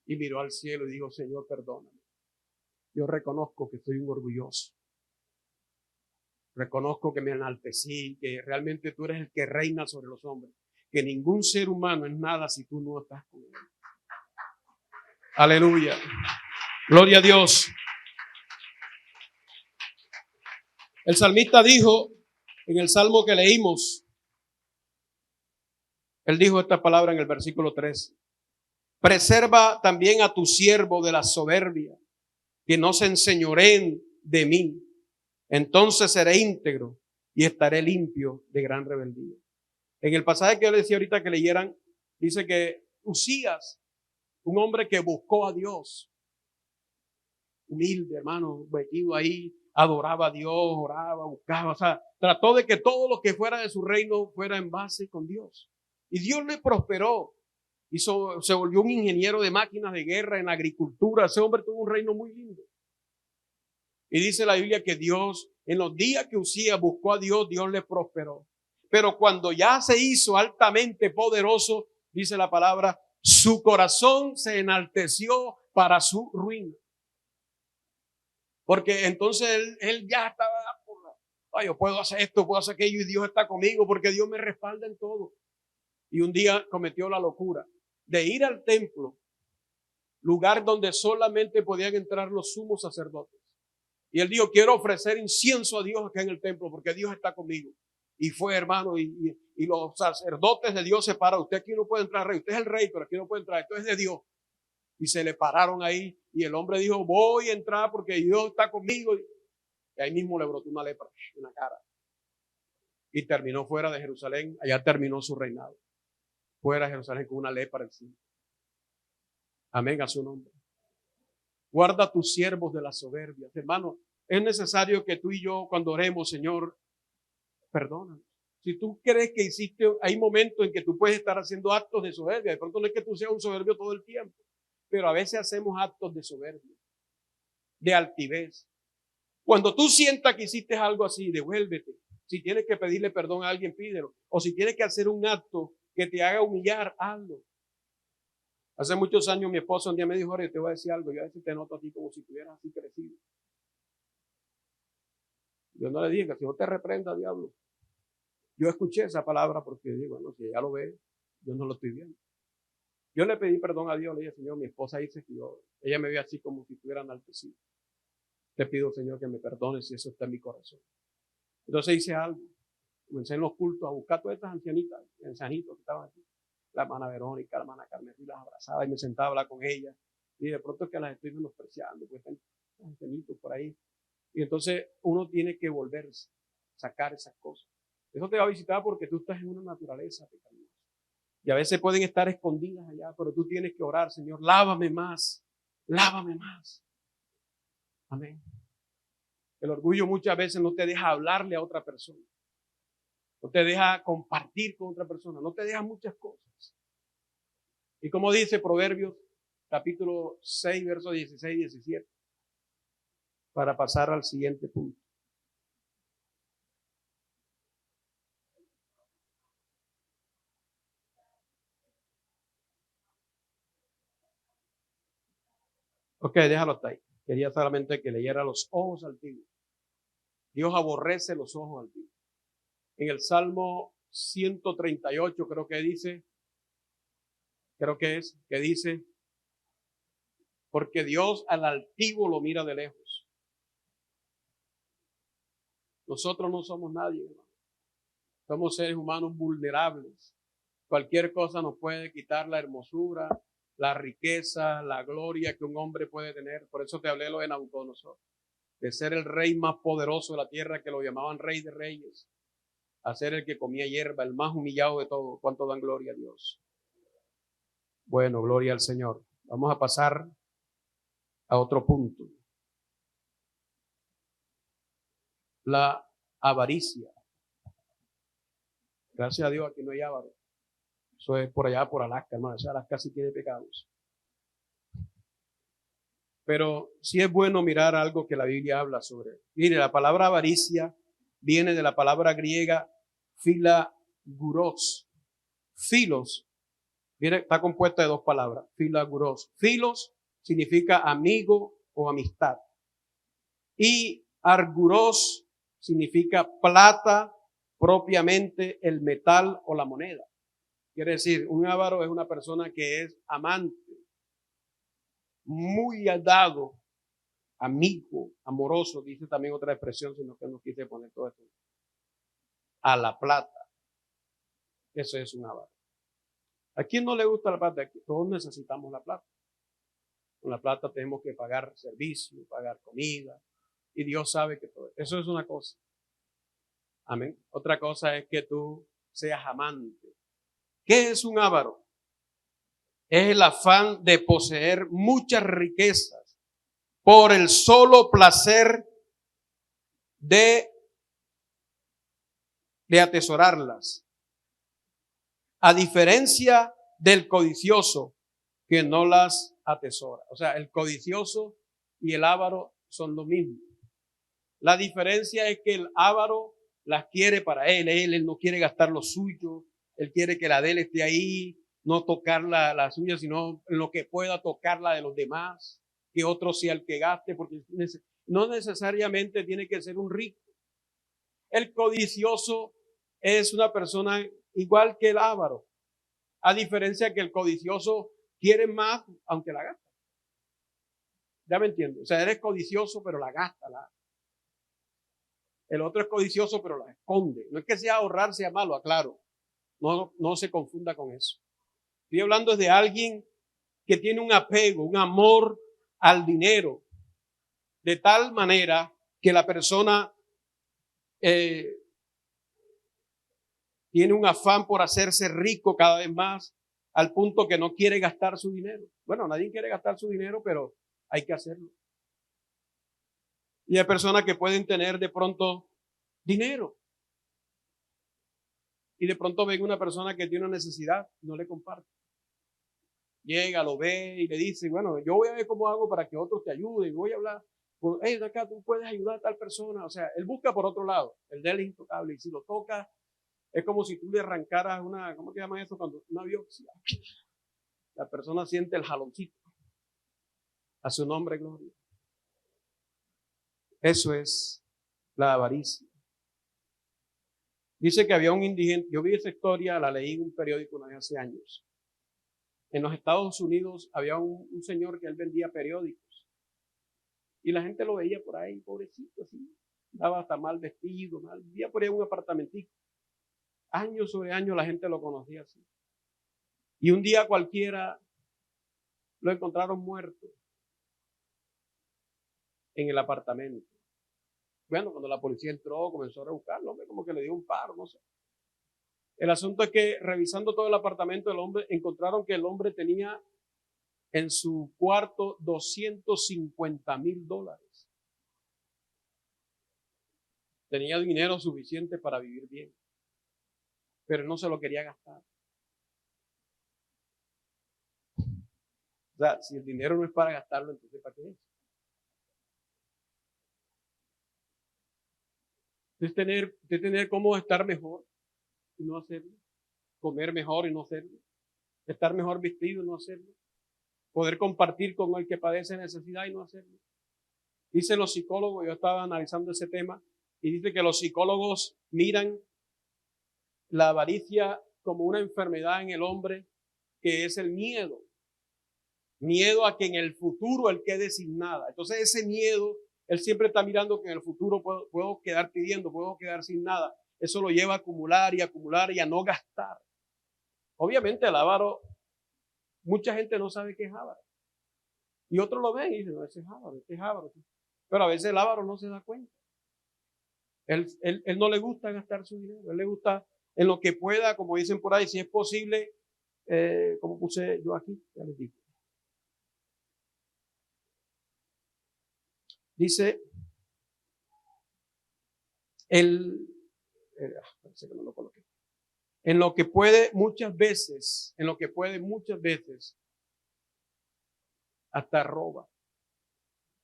Y miró al cielo y dijo, Señor, perdóname. Yo reconozco que soy un orgulloso. Reconozco que me enaltecí, que realmente tú eres el que reina sobre los hombres. Que ningún ser humano es nada si tú no estás con él. Aleluya. Gloria a Dios. El salmista dijo en el salmo que leímos, él dijo esta palabra en el versículo 13. Preserva también a tu siervo de la soberbia, que no se enseñoreen de mí. Entonces seré íntegro y estaré limpio de gran rebeldía. En el pasaje que yo les decía ahorita que leyeran, dice que Usías, un hombre que buscó a Dios, humilde, hermano, metido ahí, adoraba a Dios, oraba, buscaba, o sea, trató de que todo lo que fuera de su reino fuera en base con Dios. Y Dios le prosperó. Se volvió un ingeniero de máquinas de guerra en la agricultura. Ese hombre tuvo un reino muy lindo. Y dice la Biblia que Dios, en los días que Usías buscó a Dios, Dios le prosperó. Pero cuando ya se hizo altamente poderoso, dice la palabra, su corazón se enalteció para su ruina. Porque entonces él ya estaba, ay, yo puedo hacer esto, puedo hacer aquello y Dios está conmigo porque Dios me respalda en todo. Y un día cometió la locura de ir al templo, lugar donde solamente podían entrar los sumos sacerdotes. Y él dijo, quiero ofrecer incienso a Dios acá en el templo porque Dios está conmigo. Y fue, hermano, y los sacerdotes de Dios se pararon. Usted aquí no puede entrar, rey. Usted es el rey, pero aquí no puede entrar. Esto es de Dios. Y se le pararon ahí. Y el hombre dijo, voy a entrar porque Dios está conmigo. Y ahí mismo le brotó una lepra en la cara. Y terminó fuera de Jerusalén. Allá terminó su reinado. Fuera de Jerusalén con una lepra encima. Amén a su nombre. Guarda a tus siervos de la soberbia. Hermano, es necesario que tú y yo cuando oremos, Señor, perdónanos. Si tú crees que hiciste, hay momentos en que tú puedes estar haciendo actos de soberbia. De pronto no es que tú seas un soberbio todo el tiempo, pero a veces hacemos actos de soberbia, de altivez. Cuando tú sientas que hiciste algo así, devuélvete. Si tienes que pedirle perdón a alguien, pídelo. O si tienes que hacer un acto que te haga humillar, hazlo. Hace muchos años mi esposa un día me dijo, Jorge, te voy a decir algo. Yo a veces te noto a ti como si estuvieras así crecido. Yo no le dije que si no te reprenda, diablo. Yo escuché esa palabra porque digo, bueno, si ella lo ve, yo no lo estoy viendo. Yo le pedí perdón a Dios, le dije, Señor, mi esposa dice que ella me ve así como si estuviera enaltecida. Te pido, Señor, que me perdones si eso está en mi corazón. Entonces hice algo. Comencé en los cultos a buscar todas estas ancianitas, ancianitos que estaban aquí. La hermana Verónica, la hermana Carmen, y las abrazaba y me sentaba a hablar con ellas. Y de pronto es que las estoy menospreciando, pues están ancianitos por ahí. Y entonces uno tiene que volverse, sacar esas cosas. Eso te va a visitar porque tú estás en una naturaleza pecaminosa. Y a veces pueden estar escondidas allá, pero tú tienes que orar, Señor, lávame más, lávame más. Amén. El orgullo muchas veces no te deja hablarle a otra persona. No te deja compartir con otra persona. No te deja muchas cosas. Y como dice Proverbios, capítulo 6, versos 16 y 17, para pasar al siguiente punto. Ok, déjalo hasta ahí. Quería solamente que leyera los ojos altivos. Dios aborrece los ojos altivos. En el Salmo 138 creo que dice, que dice, porque Dios al altivo lo mira de lejos. Nosotros no somos nadie, hermano. Somos seres humanos vulnerables. Cualquier cosa nos puede quitar la hermosura, la riqueza, la gloria que un hombre puede tener. Por eso te hablé lo de Nabucodonosor, de ser el rey más poderoso de la tierra, que lo llamaban rey de reyes, a ser el que comía hierba, el más humillado de todos. ¿Cuánto dan gloria a Dios? Bueno, gloria al Señor. Vamos a pasar a otro punto. La avaricia. Gracias a Dios aquí no hay avaro. Eso es por allá, por Alaska, hermano. O sea, Alaska sí tiene pecados. Pero sí es bueno mirar algo que la Biblia habla sobre. Mire, la palabra avaricia viene de la palabra griega filaguros. Filos, está compuesta de dos palabras, filaguros. Filos significa amigo o amistad. Y arguros significa plata, propiamente el metal o la moneda. Quiere decir, un avaro es una persona que es amante, muy dado, amigo, amoroso, dice también otra expresión, sino que no quise poner todo esto, a la plata. Eso es un avaro. ¿A quién no le gusta la plata? Todos necesitamos la plata. Con la plata tenemos que pagar servicio, pagar comida, y Dios sabe que todo eso es una cosa. Amén. Otra cosa es que tú seas amante. ¿Qué es un avaro? Es el afán de poseer muchas riquezas por el solo placer de atesorarlas. A diferencia del codicioso, que no las atesora. O sea, el codicioso y el avaro son lo mismo. La diferencia es que el avaro las quiere para él no quiere gastar lo suyo, él quiere que la de él esté ahí, no tocar la suya, sino en lo que pueda tocar la de los demás, que otro sea el que gaste, porque no necesariamente tiene que ser un rico. El codicioso es una persona igual que el avaro, a diferencia que el codicioso quiere más aunque la gasta. Ya me entiendo. O sea, eres codicioso, pero la gasta. El otro es codicioso, pero la esconde. No es que sea ahorrar, sea malo, aclaro. No se confunda con eso. Estoy hablando de alguien que tiene un apego, un amor al dinero, de tal manera que la persona tiene un afán por hacerse rico cada vez más, al punto que no quiere gastar su dinero. Bueno, nadie quiere gastar su dinero, pero hay que hacerlo. Y hay personas que pueden tener de pronto dinero. Y de pronto ven una persona que tiene una necesidad, no le comparte. Llega, lo ve y le dice, bueno, yo voy a ver cómo hago para que otros te ayuden. Voy a hablar, hey, de acá tú puedes ayudar a tal persona. O sea, él busca por otro lado. El de él es intocable. Y si lo toca, es como si tú le arrancaras una, ¿cómo se llama eso? Cuando una biopsia. La persona siente el jaloncito. A su nombre, gloria. Eso es la avaricia. Dice que había un indigente, yo vi esa historia, la leí en un periódico una vez hace años. En los Estados Unidos había un señor que él vendía periódicos. Y la gente lo veía por ahí, pobrecito, así. Estaba hasta mal vestido, vivía por ahí en un apartamentico. Años sobre años la gente lo conocía así. Y un día cualquiera lo encontraron muerto en el apartamento. Bueno, cuando la policía entró, comenzó a rebuscarlo, como que le dio un paro, no sé. El asunto es que revisando todo el apartamento del hombre, encontraron que el hombre tenía en su cuarto $250,000. Tenía dinero suficiente para vivir bien, pero no se lo quería gastar. O sea, si el dinero no es para gastarlo, entonces ¿para qué es? Es tener cómo estar mejor y no hacerlo, comer mejor y no hacerlo, estar mejor vestido y no hacerlo, poder compartir con el que padece necesidad y no hacerlo. Dicen los psicólogos, yo estaba analizando ese tema, y dice que los psicólogos miran la avaricia como una enfermedad en el hombre, que es el miedo. Miedo a que en el futuro él quede sin nada. Entonces ese miedo, él siempre está mirando que en el futuro puedo quedar pidiendo, puedo quedar sin nada. Eso lo lleva a acumular y a no gastar. Obviamente el avaro, mucha gente no sabe qué es avaro. Y otros lo ven y dicen, no, ese es avaro, ese es avaro. Pero a veces el avaro no se da cuenta. Él no le gusta gastar su dinero, él le gusta en lo que pueda, como dicen por ahí, si es posible, como puse yo aquí, ya les digo. Dice, parece que no lo coloqué. En lo que puede muchas veces, hasta roba.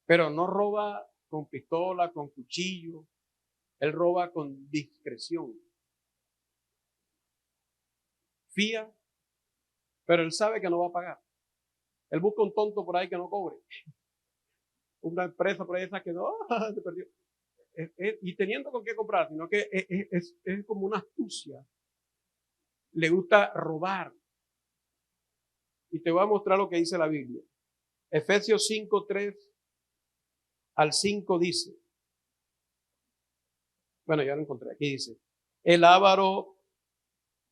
Pero no roba con pistola, con cuchillo. Él roba con discreción. Fía, pero él sabe que no va a pagar. Él busca un tonto por ahí que no cobre. Una empresa por ahí esa que no, se perdió. Y teniendo con qué comprar, sino que es como una astucia. Le gusta robar. Y te voy a mostrar lo que dice la Biblia. Efesios 5:3 al 5 dice, bueno, ya lo encontré, aquí dice, el avaro,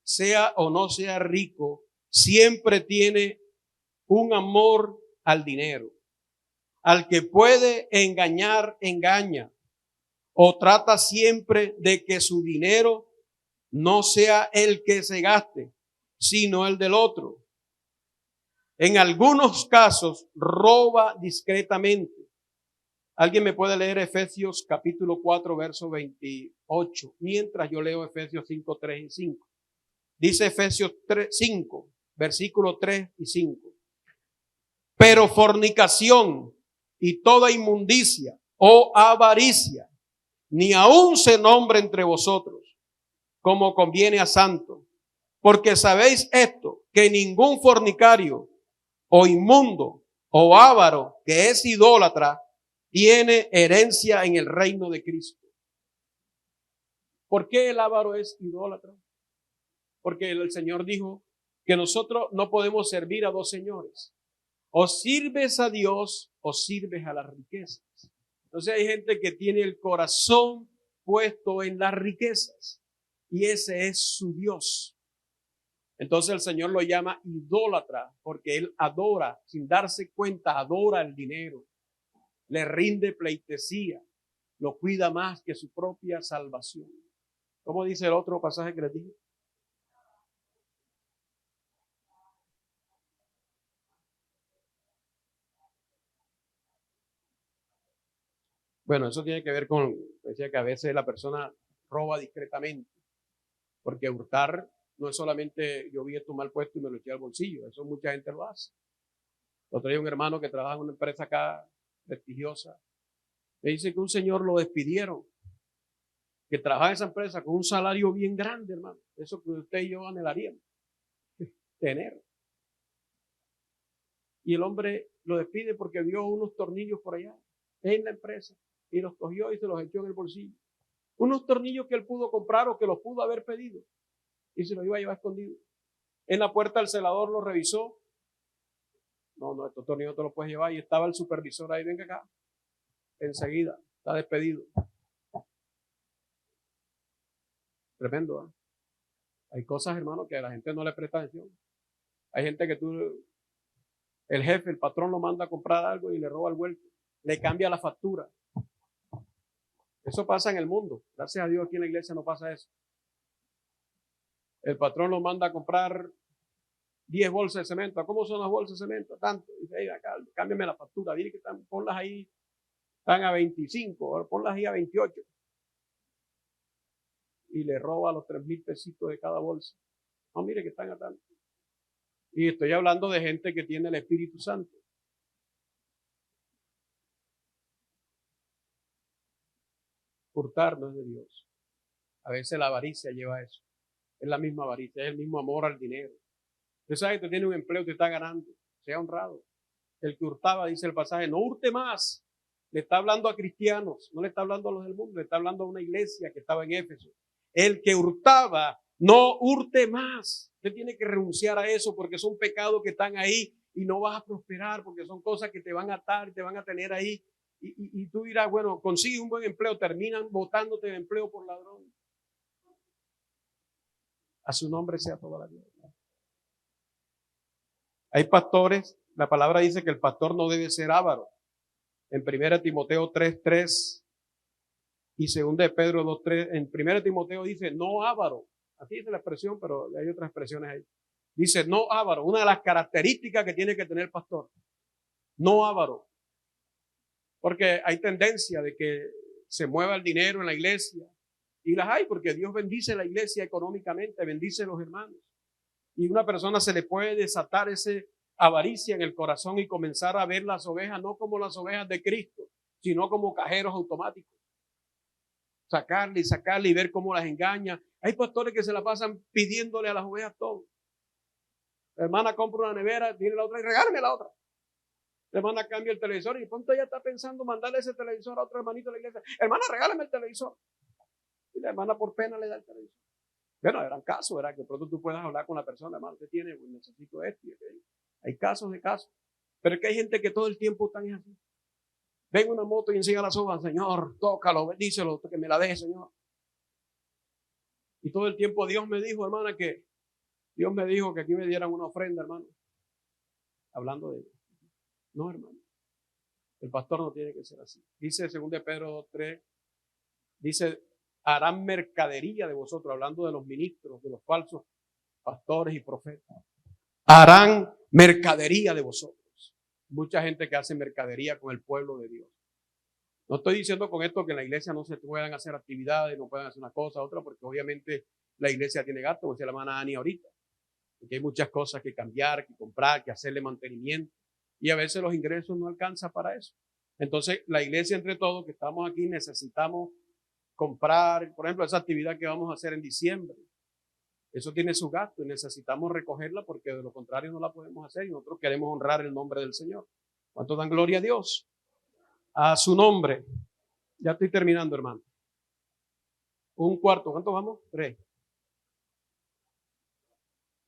sea o no sea rico, siempre tiene un amor al dinero. Al que puede engañar, engaña, o trata siempre de que su dinero no sea el que se gaste, sino el del otro. En algunos casos roba discretamente. ¿Alguien me puede leer Efesios capítulo 4, verso 28? Mientras yo leo Efesios 5, 3 y 5. Dice Efesios 5, versículo 3 y 5. Pero fornicación y toda inmundicia o avaricia, ni aun se nombre entre vosotros, como conviene a santo. Porque sabéis esto, que ningún fornicario o inmundo o avaro que es idólatra tiene herencia en el reino de Cristo. ¿Por qué el avaro es idólatra? Porque el Señor dijo que nosotros no podemos servir a dos señores. O sirves a Dios o sirves a las riquezas. Entonces hay gente que tiene el corazón puesto en las riquezas y ese es su Dios. Entonces el Señor lo llama idólatra porque él adora, sin darse cuenta, adora el dinero, le rinde pleitesía, lo cuida más que su propia salvación. ¿Cómo dice el otro pasaje que les dije? Bueno, eso tiene que ver con, decía que a veces la persona roba discretamente, porque hurtar no es solamente yo vi esto mal puesto y me lo eché al bolsillo, eso mucha gente lo hace. Otro día un hermano que trabaja en una empresa acá prestigiosa, me dice que un señor lo despidieron, que trabaja en esa empresa con un salario bien grande, hermano, eso que usted y yo anhelaríamos tener. Y el hombre lo despide porque vio unos tornillos por allá en la empresa y los cogió y se los echó en el bolsillo. Unos tornillos que él pudo comprar o que los pudo haber pedido y se los iba a llevar escondido. En la puerta el celador lo revisó. No, estos tornillos te los puedes llevar. Y estaba el supervisor ahí, venga acá. Enseguida, está despedido. Tremendo, ¿eh? Hay cosas, hermano, que a la gente no le presta atención. Hay gente que el jefe, el patrón lo manda a comprar algo y le roba el vuelto. Le cambia la factura. Eso pasa en el mundo. Gracias a Dios aquí en la iglesia no pasa eso. El patrón lo manda a comprar 10 bolsas de cemento. ¿Cómo son las bolsas de cemento? Tanto. Dice, hey, acá, cámbiame la factura. Dile que ponlas ahí, están a 25, ponlas ahí a 28. Y le roba los 3,000 pesitos de cada bolsa. No, mire que están a tanto. Y estoy hablando de gente que tiene el Espíritu Santo. Hurtar no es de Dios. A veces la avaricia lleva a eso. Es la misma avaricia, es el mismo amor al dinero. Usted sabe que usted tiene un empleo, usted está ganando. Sea honrado. El que hurtaba, dice el pasaje, no hurte más, Le está hablando a cristianos, no le está hablando a los del mundo, le está hablando a una iglesia que estaba en Éfeso. El que hurtaba, no hurte más. Usted tiene que renunciar a eso porque son pecados que están ahí y no vas a prosperar porque son cosas que te van a atar, te van a tener ahí. Y tú dirás, bueno, consigue un buen empleo, terminan botándote de empleo por ladrón. A su nombre sea toda la gloria. Hay pastores, la palabra dice que el pastor no debe ser avaro. En 1 Timoteo 3:3 y 2 de Pedro 2:3, en 1 Timoteo dice no avaro. Así dice la expresión, pero hay otras expresiones ahí. Dice no avaro, una de las características que tiene que tener el pastor. No avaro. Porque hay tendencia de que se mueva el dinero en la iglesia. Y las hay porque Dios bendice la iglesia económicamente, bendice a los hermanos. Y una persona se le puede desatar ese avaricia en el corazón y comenzar a ver las ovejas no como las ovejas de Cristo, sino como cajeros automáticos. Sacarle y ver cómo las engaña. Hay pastores que se la pasan pidiéndole a las ovejas todo. La hermana compra una nevera, tiene la otra y regálame la otra. La hermana cambia el televisor y pronto ella está pensando mandarle ese televisor a otro hermanito de la iglesia. Hermana, regálame el televisor. Y la hermana por pena le da el televisor. Bueno, eran casos, ¿verdad? Que pronto tú puedas hablar con la persona, hermano, usted tiene, pues necesito esto y aquello. Hay casos de casos. Pero es que hay gente que todo el tiempo están así. Ven una moto y enseña las hojas, Señor, tócalo, bendícelo, que me la deje, Señor. Y todo el tiempo Dios me dijo, hermana, que aquí me dieran una ofrenda, hermano. Hablando de ello. No, hermano. El pastor no tiene que ser así. Dice 2 de Pedro 3, dice, harán mercadería de vosotros, hablando de los ministros, de los falsos pastores y profetas. Harán mercadería de vosotros. Mucha gente que hace mercadería con el pueblo de Dios. No estoy diciendo con esto que en la iglesia no se puedan hacer actividades, no puedan hacer una cosa, otra, porque obviamente la iglesia tiene gasto, como decía la hermana Ani ahorita. Porque hay muchas cosas que cambiar, que comprar, que hacerle mantenimiento. Y a veces los ingresos no alcanzan para eso. Entonces, la iglesia, entre todos, que estamos aquí, necesitamos comprar, por ejemplo, esa actividad que vamos a hacer en diciembre. Eso tiene su gasto y necesitamos recogerla porque de lo contrario no la podemos hacer y nosotros queremos honrar el nombre del Señor. ¿Cuántos dan gloria a Dios? A su nombre. Ya estoy terminando, hermano. Un cuarto. ¿Cuántos vamos? 3.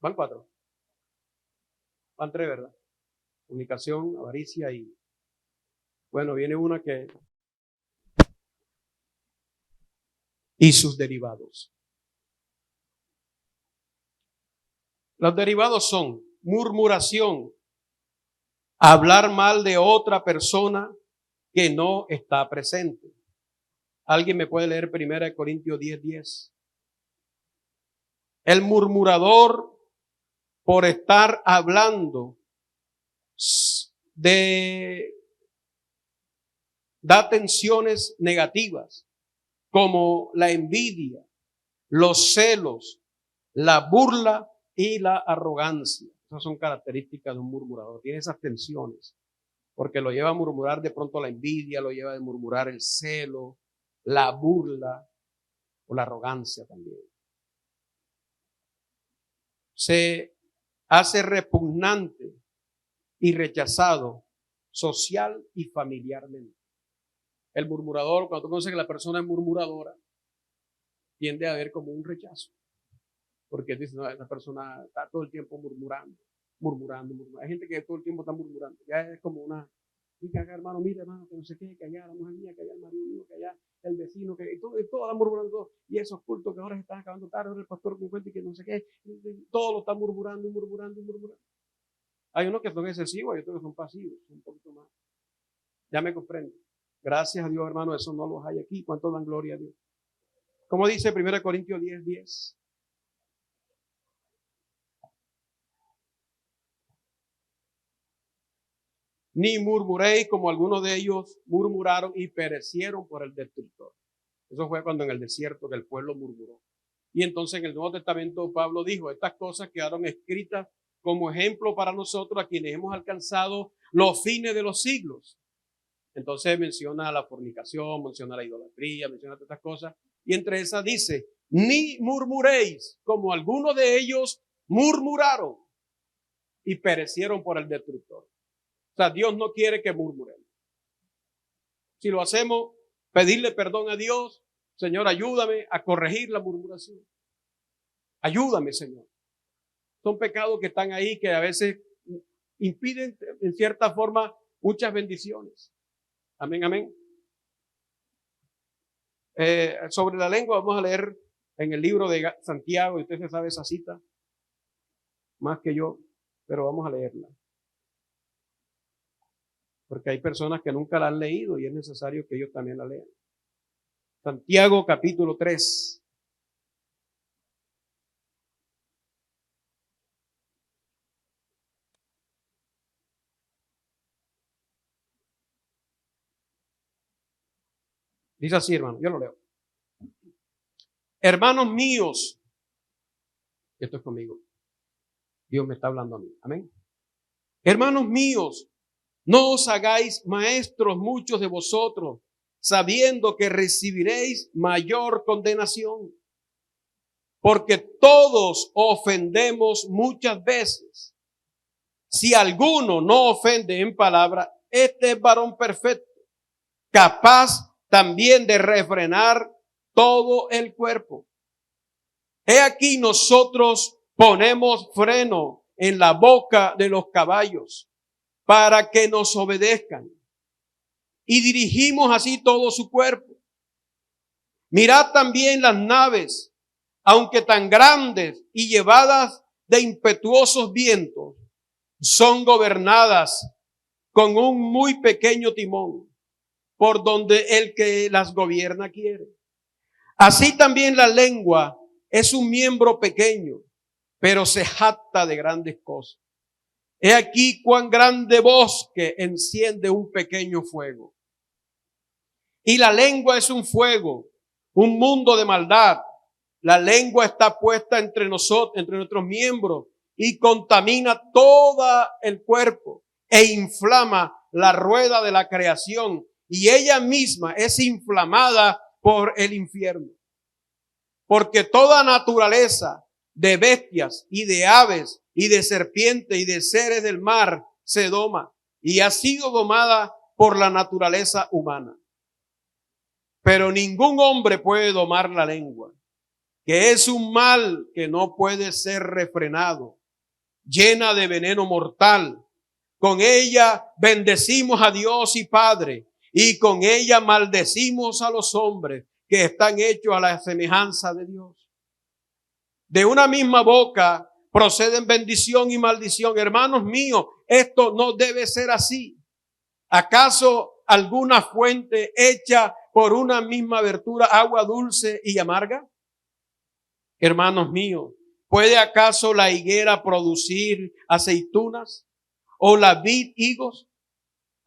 Van 4. Van 3, ¿verdad? Comunicación, avaricia y... Bueno, viene una que... Y sus derivados. Los derivados son murmuración, hablar mal de otra persona que no está presente. ¿Alguien me puede leer 1 Corintios 10:10? El murmurador, por estar hablando, da tensiones negativas, como la envidia, los celos, la burla y la arrogancia. Esas son características de un murmurador. Tiene esas tensiones, porque lo lleva a murmurar de pronto la envidia, lo lleva a murmurar el celo, la burla o la arrogancia también. Se hace repugnante y rechazado social y familiarmente. El murmurador, cuando tú conoces que la persona es murmuradora, tiende a ver como un rechazo. Porque dice, no, esa persona está todo el tiempo murmurando. Hay gente que todo el tiempo está murmurando. Ya es como una, que acá, hermano, mira, hermano, que no sé qué, que allá la mujer mía, que allá el marido mío, que allá el vecino, que y todo está murmurando todo. Y esos cultos que ahora se están acabando tarde, ahora el pastor con cuenta y que no sé qué, todo lo está murmurando. Hay unos que son excesivos y otros que son pasivos, un poquito más. Ya me comprende. Gracias a Dios, hermano, eso no los hay aquí. ¿Cuánto dan gloria a Dios? Como dice 1 Corintios 10:10. Ni murmuréis como algunos de ellos murmuraron y perecieron por el destructor. Eso fue cuando en el desierto que el pueblo murmuró. Y entonces en el Nuevo Testamento Pablo dijo, estas cosas quedaron escritas como ejemplo para nosotros a quienes hemos alcanzado los fines de los siglos. Entonces menciona la fornicación, menciona la idolatría, menciona todas estas cosas. Y entre esas dice, ni murmuréis como algunos de ellos murmuraron y perecieron por el destructor. O sea, Dios no quiere que murmuremos, Si lo hacemos, pedirle perdón a Dios. Señor, ayúdame a corregir la murmuración. Ayúdame, Señor. Son pecados que están ahí que a veces impiden en cierta forma muchas bendiciones. Amén, amén. Sobre la lengua vamos a leer en el libro de Santiago, y usted se sabe esa cita más que yo, pero vamos a leerla. Porque hay personas que nunca la han leído y es necesario que ellos también la lean. Santiago capítulo 3. Dice así, hermano, yo lo leo. Hermanos míos, esto es conmigo. Dios me está hablando a mí. Amén. Hermanos míos, no os hagáis maestros muchos de vosotros, sabiendo que recibiréis mayor condenación. Porque todos ofendemos muchas veces. Si alguno no ofende en palabra, este es varón perfecto, capaz también de refrenar todo el cuerpo. He aquí nosotros ponemos freno en la boca de los caballos para que nos obedezcan y dirigimos así todo su cuerpo. Mirad también las naves, aunque tan grandes y llevadas de impetuosos vientos, son gobernadas con un muy pequeño timón, por donde el que las gobierna quiere. Así también la lengua es un miembro pequeño, pero se jacta de grandes cosas. He aquí cuán grande bosque enciende un pequeño fuego. Y la lengua es un fuego, un mundo de maldad. La lengua está puesta entre nosotros, entre nuestros miembros, y contamina todo el cuerpo e inflama la rueda de la creación. Y ella misma es inflamada por el infierno. Porque toda naturaleza de bestias y de aves y de serpientes y de seres del mar se doma y ha sido domada por la naturaleza humana. Pero ningún hombre puede domar la lengua, que es un mal que no puede ser refrenado, llena de veneno mortal. Con ella bendecimos a Dios y Padre, y con ella maldecimos a los hombres que están hechos a la semejanza de Dios. De una misma boca proceden bendición y maldición. Hermanos míos, esto no debe ser así. ¿Acaso alguna fuente hecha por una misma abertura agua dulce y amarga? Hermanos míos, ¿puede acaso la higuera producir aceitunas o la vid higos?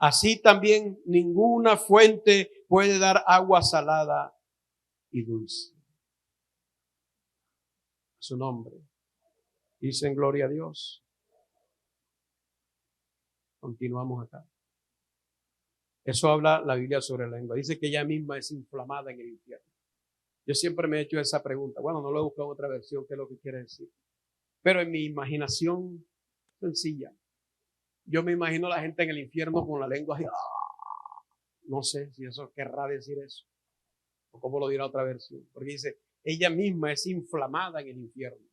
Así también ninguna fuente puede dar agua salada y dulce. Su nombre. Dicen gloria a Dios. Continuamos acá. Eso habla la Biblia sobre la lengua. Dice que ella misma es inflamada en el infierno. Yo siempre me he hecho esa pregunta. Bueno, no lo he buscado en otra versión, qué es lo que quiere decir. Pero en mi imaginación sencilla, yo me imagino a la gente en el infierno con la lengua así. No sé si eso querrá decir eso. O cómo lo dirá otra versión. Porque dice, ella misma es inflamada en el infierno.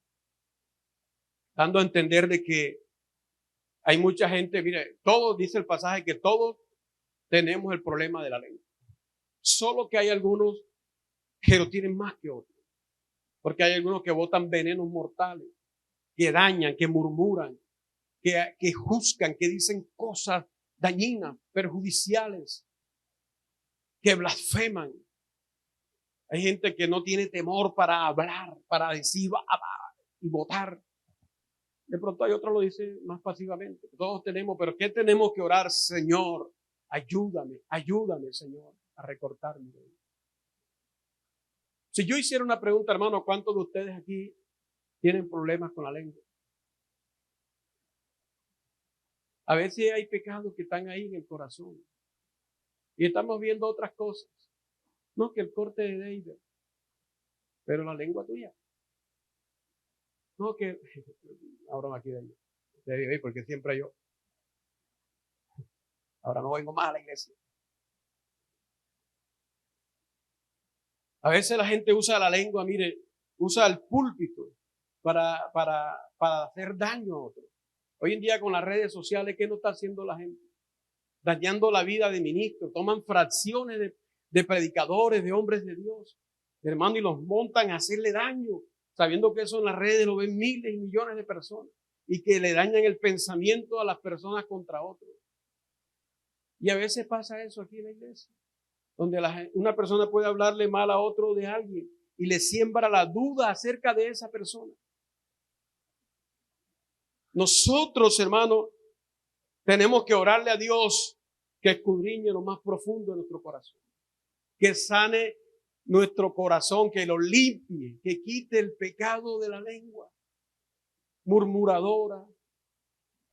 Dando a entender de que hay mucha gente, mire, todos, dice el pasaje, que todos tenemos el problema de la lengua. Solo que hay algunos que lo tienen más que otros. Porque hay algunos que botan venenos mortales, que dañan, que murmuran, que juzgan, que dicen cosas dañinas, perjudiciales, que blasfeman. Hay gente que no tiene temor para hablar, para decir y votar. De pronto hay otros lo dicen más pasivamente. Todos tenemos, pero ¿qué tenemos que orar? Señor, ayúdame, ayúdame, Señor, a recortarme. Si yo hiciera una pregunta, hermano, ¿cuántos de ustedes aquí tienen problemas con la lengua? A veces hay pecados que están ahí en el corazón. Y estamos viendo otras cosas. No, que el corte de David, pero la lengua tuya. No, que ahora aquí de David, porque siempre yo. Ahora no vengo más a la iglesia. A veces la gente usa la lengua, mire, usa el púlpito para hacer daño a otros. Hoy en día con las redes sociales, ¿qué no está haciendo la gente? Dañando la vida de ministros. Toman fracciones de predicadores, de hombres de Dios, hermano, y los montan a hacerle daño, sabiendo que eso en las redes lo ven miles y millones de personas y que le dañan el pensamiento a las personas contra otros. Y a veces pasa eso aquí en la iglesia, donde una persona puede hablarle mal a otro de alguien y le siembra la duda acerca de esa persona. Nosotros, hermanos, tenemos que orarle a Dios que escudriñe lo más profundo de nuestro corazón, que sane nuestro corazón, que lo limpie, que quite el pecado de la lengua murmuradora.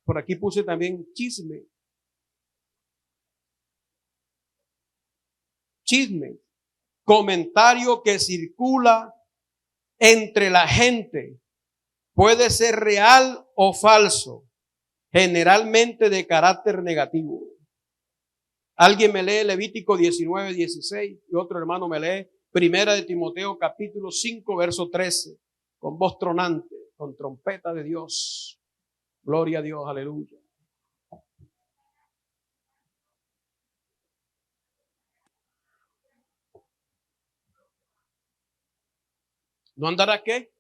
Por aquí puse también chisme, comentario que circula entre la gente, puede ser real o falso, generalmente de carácter negativo. Alguien me lee Levítico 19:16 y otro hermano me lee Primera de Timoteo capítulo 5 verso 13, con voz tronante, con trompeta de Dios. Gloria a Dios, aleluya. ¿No andarás qué?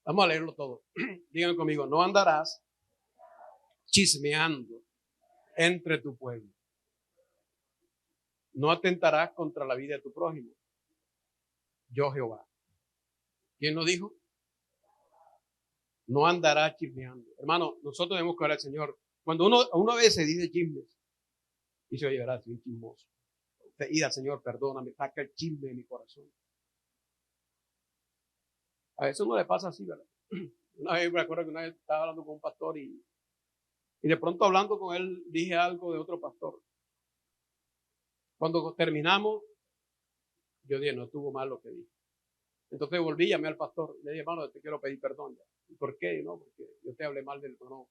Vamos a leerlo todo. Díganme conmigo, no andarás chismeando entre tu pueblo. No atentarás contra la vida de tu prójimo. Yo Jehová. ¿Quién lo dijo? No andarás chismeando. Hermano, nosotros debemos que orar al Señor. Cuando uno a veces dice chismes, dice, oye, verás, soy un chismoso. Y al Señor, perdóname, saca el chisme de mi corazón. A veces uno le pasa así, ¿verdad? Una vez me acuerdo que una vez estaba hablando con un pastor y de pronto hablando con él dije algo de otro pastor. Cuando terminamos, yo dije, no estuvo mal lo que dije. Entonces volví, llamé al pastor, le dije, hermano, te quiero pedir perdón ya. ¿Y por qué? No, porque yo te hablé mal del hermano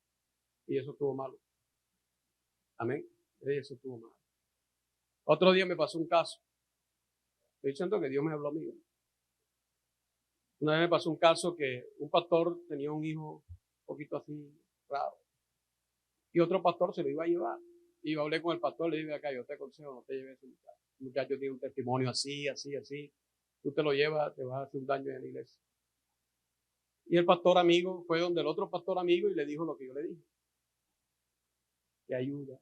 y eso estuvo malo. Amén. Le dije, eso estuvo malo. Otro día me pasó un caso. Estoy diciendo que Dios me habló a mí. Una vez me pasó un caso que un pastor tenía un hijo un poquito así raro. Y otro pastor se lo iba a llevar. Y yo hablé con el pastor, le dije, acá, yo te aconsejo, no te lleves ese muchacho. El muchacho tiene un testimonio así, así, así. Tú te lo llevas, te vas a hacer un daño en la iglesia. Y el pastor amigo fue donde el otro pastor amigo y le dijo lo que yo le dije. Que ayuda.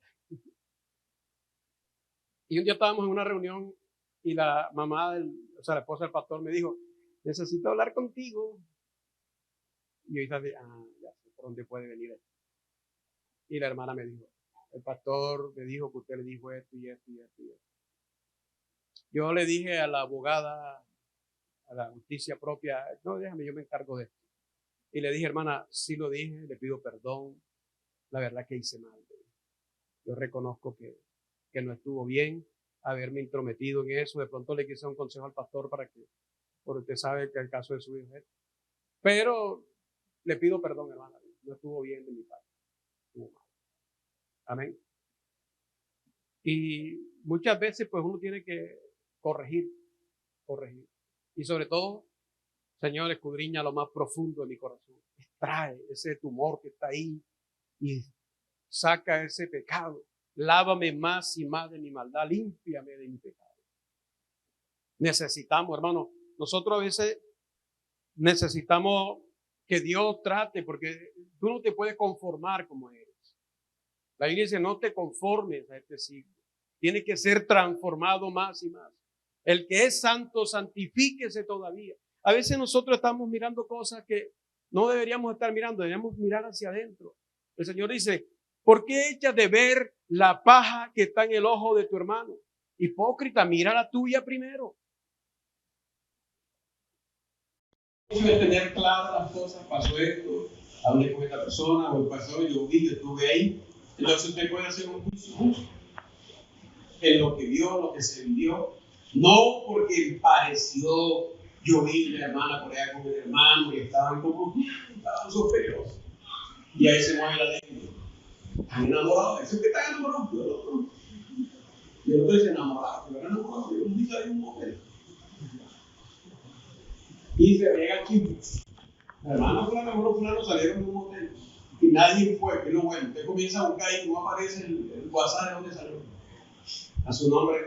Y un día estábamos en una reunión y la mamá, la esposa del pastor me dijo, necesito hablar contigo. Y yo dije, ya sé por dónde puede venir esto. Y la hermana me dijo, el pastor me dijo que usted le dijo esto y esto y esto y esto. Yo le dije a la abogada, a la justicia propia, no, déjame, yo me encargo de esto. Y le dije, hermana, sí lo dije, le pido perdón, la verdad que hice mal. Yo reconozco que no estuvo bien haberme intrometido en eso. De pronto le quise un consejo al pastor porque usted sabe que el caso de su hijo es. Pero le pido perdón, hermana, no estuvo bien de mi parte. Estuvo mal. Amén. Y muchas veces pues uno tiene que corregir. Y sobre todo, Señor, escudriña lo más profundo de mi corazón. Extrae ese tumor que está ahí y saca ese pecado. Lávame más y más de mi maldad. Límpiame de mi pecado. Necesitamos, hermano, nosotros a veces necesitamos que Dios trate, porque tú no te puedes conformar como eres. La Biblia dice, no te conformes a este siglo. Tiene que ser transformado más y más. El que es santo, santifíquese todavía. A veces nosotros estamos mirando cosas que no deberíamos estar mirando, deberíamos mirar hacia adentro. El Señor dice, ¿por qué echas de ver la paja que está en el ojo de tu hermano? Hipócrita, mira la tuya primero. De tener claras las cosas, pasó esto, hablé con esta persona, o pasó, yo vi, yo estuve ahí. Entonces usted puede hacer un juicio justo en lo que vio, lo que se vivió, no porque pareció, yo vi la hermana por allá con el hermano y estaban sospechosos. Y ahí se mueve la lengua. Están enamorados, eso es que están enamorados. Y el otro dice enamorado, pero enamorado, yo un día hay un motel. Y se llega chismes. Hermano fulano salieron de un motel. Y nadie fue, que no bueno. Usted comienza a buscar y no aparece el WhatsApp de donde salió. A su nombre.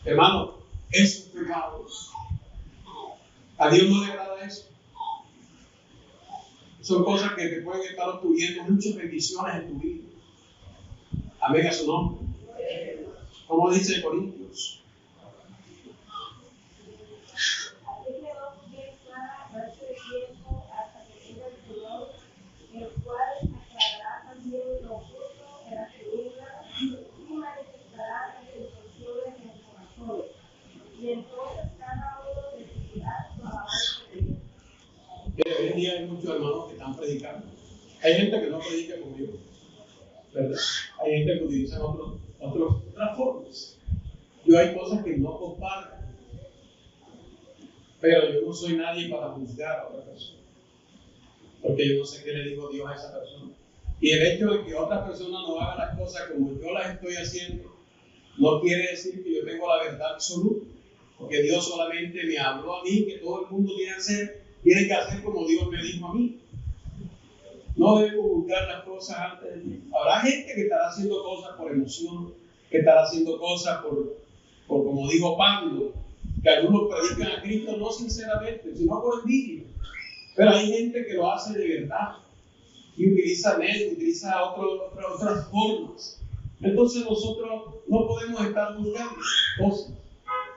Hermano, eso es pecado. A Dios no le agrada eso. Son cosas que te pueden estar obstruyendo muchas bendiciones en tu vida. Amén a su nombre. Como dice Corintios. El cual aclarará también lo oculto de las tinieblas y manifestará las intenciones de los corazones. Y entonces cada uno decidirá su avance de Dios. Hoy en día hay muchos hermanos que están predicando. Hay gente que no predica conmigo, ¿verdad? Hay gente que utiliza otras formas. Yo hay cosas que no comparto, pero yo no soy nadie para juzgar a otra persona. Porque yo no sé qué le dijo Dios a esa persona. Y el hecho de que otra persona no haga las cosas como yo las estoy haciendo, no quiere decir que yo tengo la verdad absoluta. Porque Dios solamente me habló a mí, que todo el mundo tiene que hacer como Dios me dijo a mí. No debo buscar las cosas antes de mí. Habrá gente que estará haciendo cosas por emoción, que estará haciendo cosas por como dijo Pablo, que algunos predican a Cristo no sinceramente, sino por envidia. Pero hay gente que lo hace de verdad y utiliza medios, utiliza otras formas. Entonces nosotros no podemos estar buscando cosas.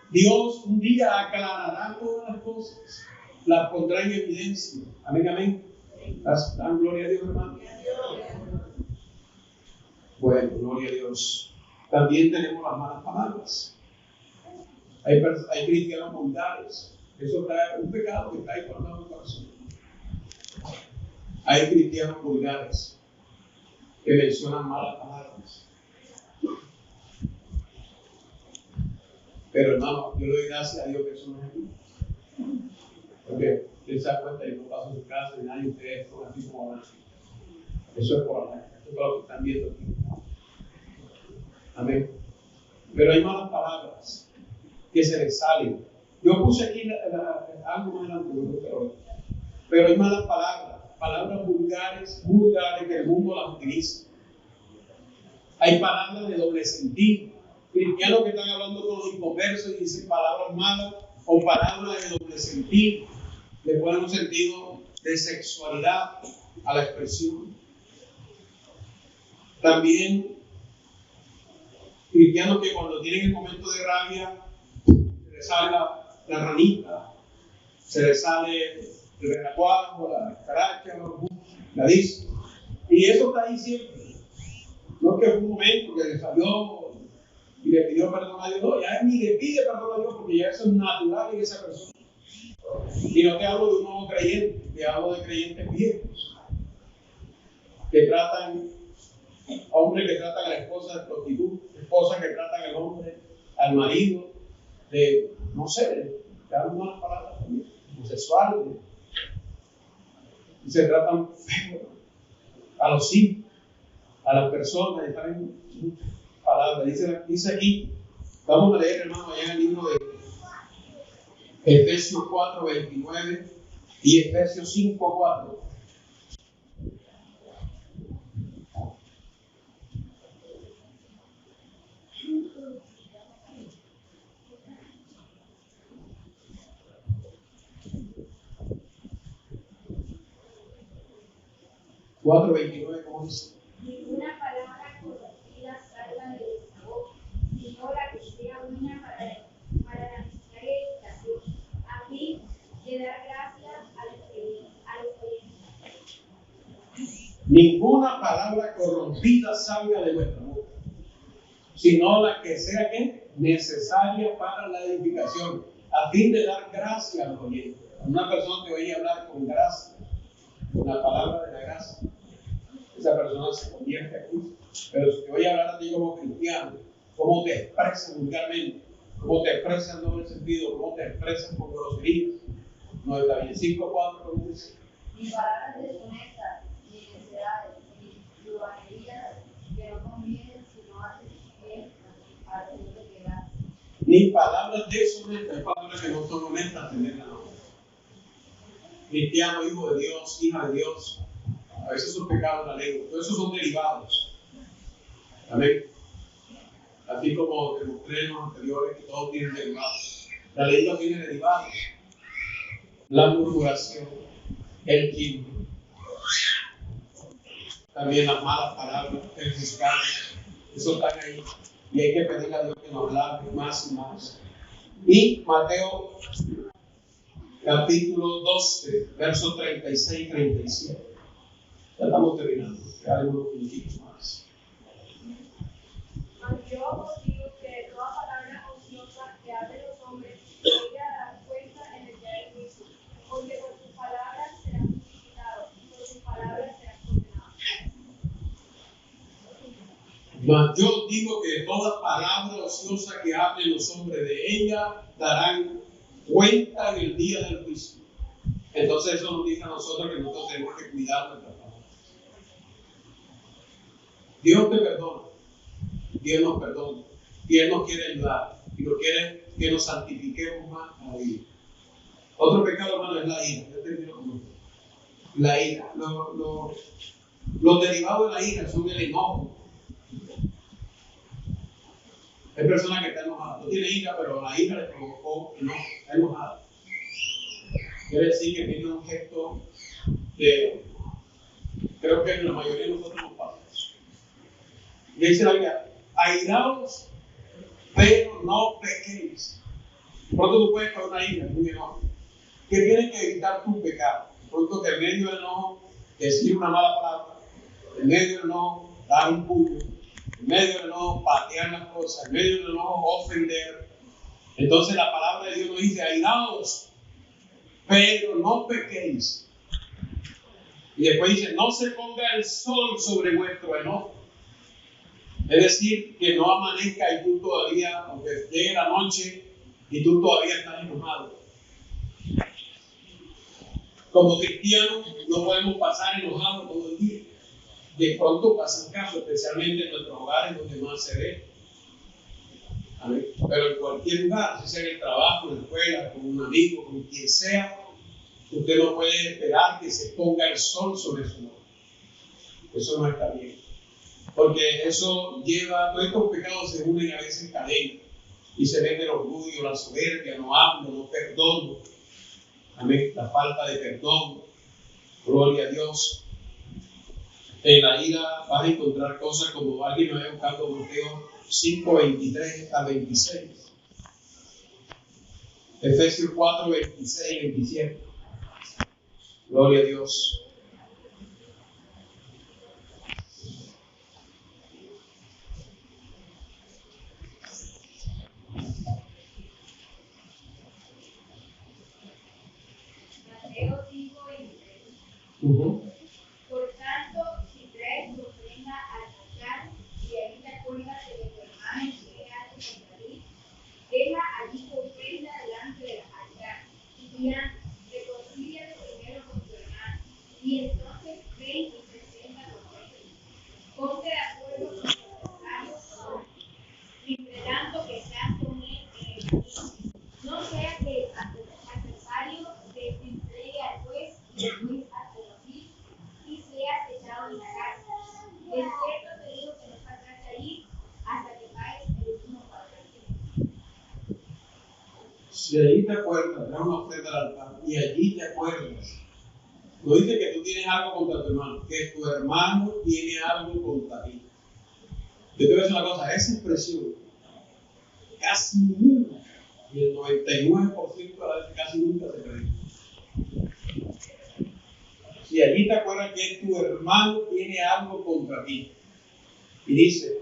Dios un día aclarará todas las cosas, las pondrá en evidencia. Amén, amén. Dan gloria a Dios, hermano. Bueno, gloria a Dios. También tenemos las malas palabras. Hay cristianos vulgares. Eso es un pecado que está ahí guardado en el corazón. Hay cristianos vulgares que mencionan malas palabras. Pero hermano, yo le doy gracias a Dios que eso no es aquí. Porque usted se da cuenta y no pasa en su casa y nadie de ustedes son así como van. Eso es por la, eso es por lo que están viendo aquí. Amén. Pero hay malas palabras que se les salen. Yo puse aquí algo más adelante, pero hay malas palabras vulgares que el mundo las utiliza. Hay palabras de doble sentido. Cristianos que están hablando con los inconversos y dicen palabras malas o palabras de doble sentido. Le ponen un sentido de sexualidad a la expresión. También cristianos que cuando tienen el momento de rabia se les sale la ranita, se les sale el renacuajo, la caracha, la dice. Y eso está ahí siempre. No es que fue un momento que le salió y le pidió perdón a Dios, no, ya ni le pide perdón a Dios porque ya eso es natural en esa persona. Y no te hablo de un nuevo creyente, te hablo de creyentes viejos que tratan, hombres que tratan a la esposa de prostituta, esposas que tratan al hombre, al marido, de, no sé, de dar unas palabras también, homosexuales, y se tratan feo a los hijos, a las personas, y traen muchas palabras. Dice aquí, vamos a leer, hermano, allá en el libro de Efesios 4, 29 y Efesios 5, 4. Cuatro 29, ¿cómo dice? Ninguna palabra corrompida salga de vuestra boca, sino la que sea buena para la necesaria edificación, a fin de dar gracias a los oyentes. Ninguna palabra corrompida salga de vuestra boca, sino la que sea ¿qué? Necesaria para la edificación, a fin de dar gracia a los oyentes. Una persona que oye hablar con gracia, con la palabra de la gracia, esa persona se convierte a Cristo. Pero si te voy a hablar a ti como cristiano, cómo te expresas vulgarmente, cómo te expresas en doble sentido, cómo te expresas con groserías, no está bien. 5:4 dice. Ni palabras deshonestas, ni necedades, ni globanerías que no convienen, sino hacen bien. Ni palabras deshonestas, hay palabras que no son honestas tenerlas. Cristiano, hijo de Dios, hija de Dios. A veces son pecados de la lengua. Todos esos son derivados. Amén. Así como te mostré en los anteriores que todos tienen derivados. La lengua tiene derivados. La murmuración, el chisme, también las malas palabras, el descanso. Eso están ahí. Y hay que pedirle a Dios que nos lave más y más. Y Mateo capítulo 12, versos 36 y 37. Ya estamos terminando. Hay unos minutitos más. Yo os digo que toda palabra ociosa que hablen los hombres, ella dará cuenta en el día del juicio, porque por sus palabras serán justificados y por sus palabras serán condenados. Mas yo digo que toda palabra ociosa que hablen los hombres de ella darán cuenta en el día del juicio. Entonces eso nos dice a nosotros que nosotros tenemos que cuidar nuestras palabras. Dios te perdona, Dios nos perdona, y Él nos quiere ayudar, y nos quiere que nos santifiquemos más a la vida. Otro pecado, hermano, es la ira. Yo termino con esto. La ira. Los derivados de la ira son el enojo. Hay personas que están enojadas. No tiene ira, pero la ira le provocó enojo. Está enojada. Quiere decir que tiene un gesto de... Creo que en la mayoría de nosotros nos pasa. Y dice la Biblia, airaos, pero no pequéis. Pronto tú puedes con una ira, un enojo. ¿Qué tienes que evitar tu pecado? Pronto que en medio del enojo decir una mala palabra, en medio del enojo dar un puño, en medio del enojo patear las cosas, en medio del enojo ofender. Entonces la palabra de Dios nos dice, airaos, pero no pequéis. Y después dice, no se ponga el sol sobre vuestro enojo. Es decir, que no amanezca y tú todavía, aunque llegue la noche y tú todavía estás enojado. Como cristianos no podemos pasar enojados todo el día. De pronto pasan casos, especialmente en nuestros hogares donde más se ve. ¿Amén? Pero en cualquier lugar, si sea en el trabajo, en la escuela, con un amigo, con quien sea, usted no puede esperar que se ponga el sol sobre su enojo. Eso no está bien. Porque eso lleva, todos estos pecados se unen a veces en cadena. Y se ve el orgullo, la soberbia, no hablo, no perdono. Amén. La falta de perdón. Gloria a Dios. En la ira vas a encontrar cosas como alguien me había buscado Mateo 5, 23 a 26. Efesios 4, 26 y 27. Gloria a Dios. Mateo 5, 23. Por tanto, si traes tu ofrenda al altar y ahí te acuerdas de que tu hermano tiene algo contra ti, deja allí tu ofrenda delante del altar y reconcíliate primero con tu hermano y entonces ven y presenta tu ofrenda. Ponte de acuerdo con tu adversario, entre tanto que estás con él en el camino. No sea que el adversario te entregue al juez y el juez al alguacil y seas echado en la cárcel. De cierto te digo que no saldrás de allí hasta que pagues el último cuadrante. Si allí te acuerdas, trae una ofrenda al altar y allí te acuerdas. No dice que tú tienes algo contra tu hermano, que tu hermano tiene algo contra ti. Yo te voy a decir una cosa, esa expresión casi nunca, y el 99% de las veces casi nunca se predica. Si allí te acuerdas que tu hermano tiene algo contra ti, y dice,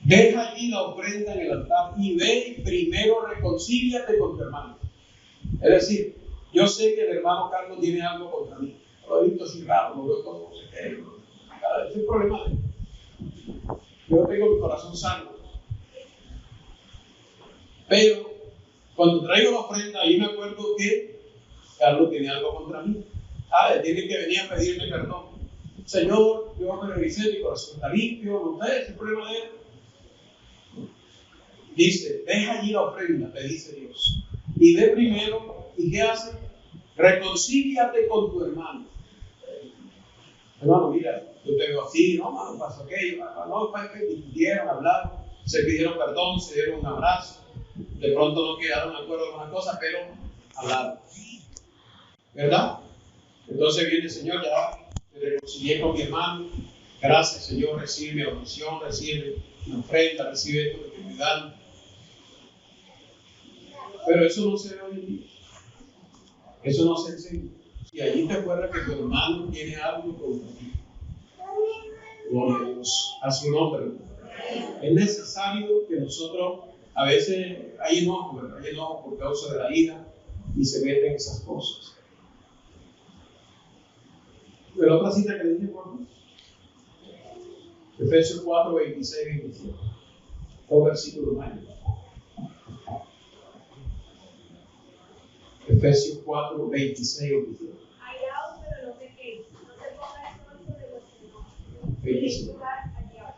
deja allí la ofrenda en el altar y ve y primero reconcíliate con tu hermano. Es decir, yo sé que el hermano Carlos tiene algo contra mí. Lo he visto así raro, lo veo como no sé qué. Ese es el problema de él. Yo tengo mi corazón sano. Pero cuando traigo la ofrenda, ahí me acuerdo que Carlos tiene algo contra mí. Él tiene que venir a pedirme perdón. Señor, yo me revisé, mi corazón está limpio, no sé, ese es el problema de él. Dice, deja allí la ofrenda, te dice Dios. Y ve primero, ¿y qué hace? Reconcíliate con tu hermano. Hermano, mira, yo te veo así, no, mano, pasó aquello, no, fue que discutieron, hablaron, se pidieron perdón, se dieron un abrazo, de pronto no quedaron de acuerdo con una cosa, pero hablaron. ¿Verdad? Entonces viene el Señor, ya me reconcilié con mi hermano, gracias Señor, recibe mi oración, recibe mi ofrenda, recibe esto que me dan. Pero eso no se ve hoy en día, eso no se enseña. Y allí te acuerdas que tu hermano tiene algo contra ti. Gloria a Dios, a su nombre. Es necesario que nosotros, a veces hay enojo, ¿verdad? Hay enojo por causa de la ira y se meten esas cosas. Pero otra cita que dije, por Efesios 4, 26 y 27. Dos versículos más. Efesios 4, 26 y 27. Airaos, pero no pequéis. No se ponga el sol sobre vuestro enojo. 25. Airaos,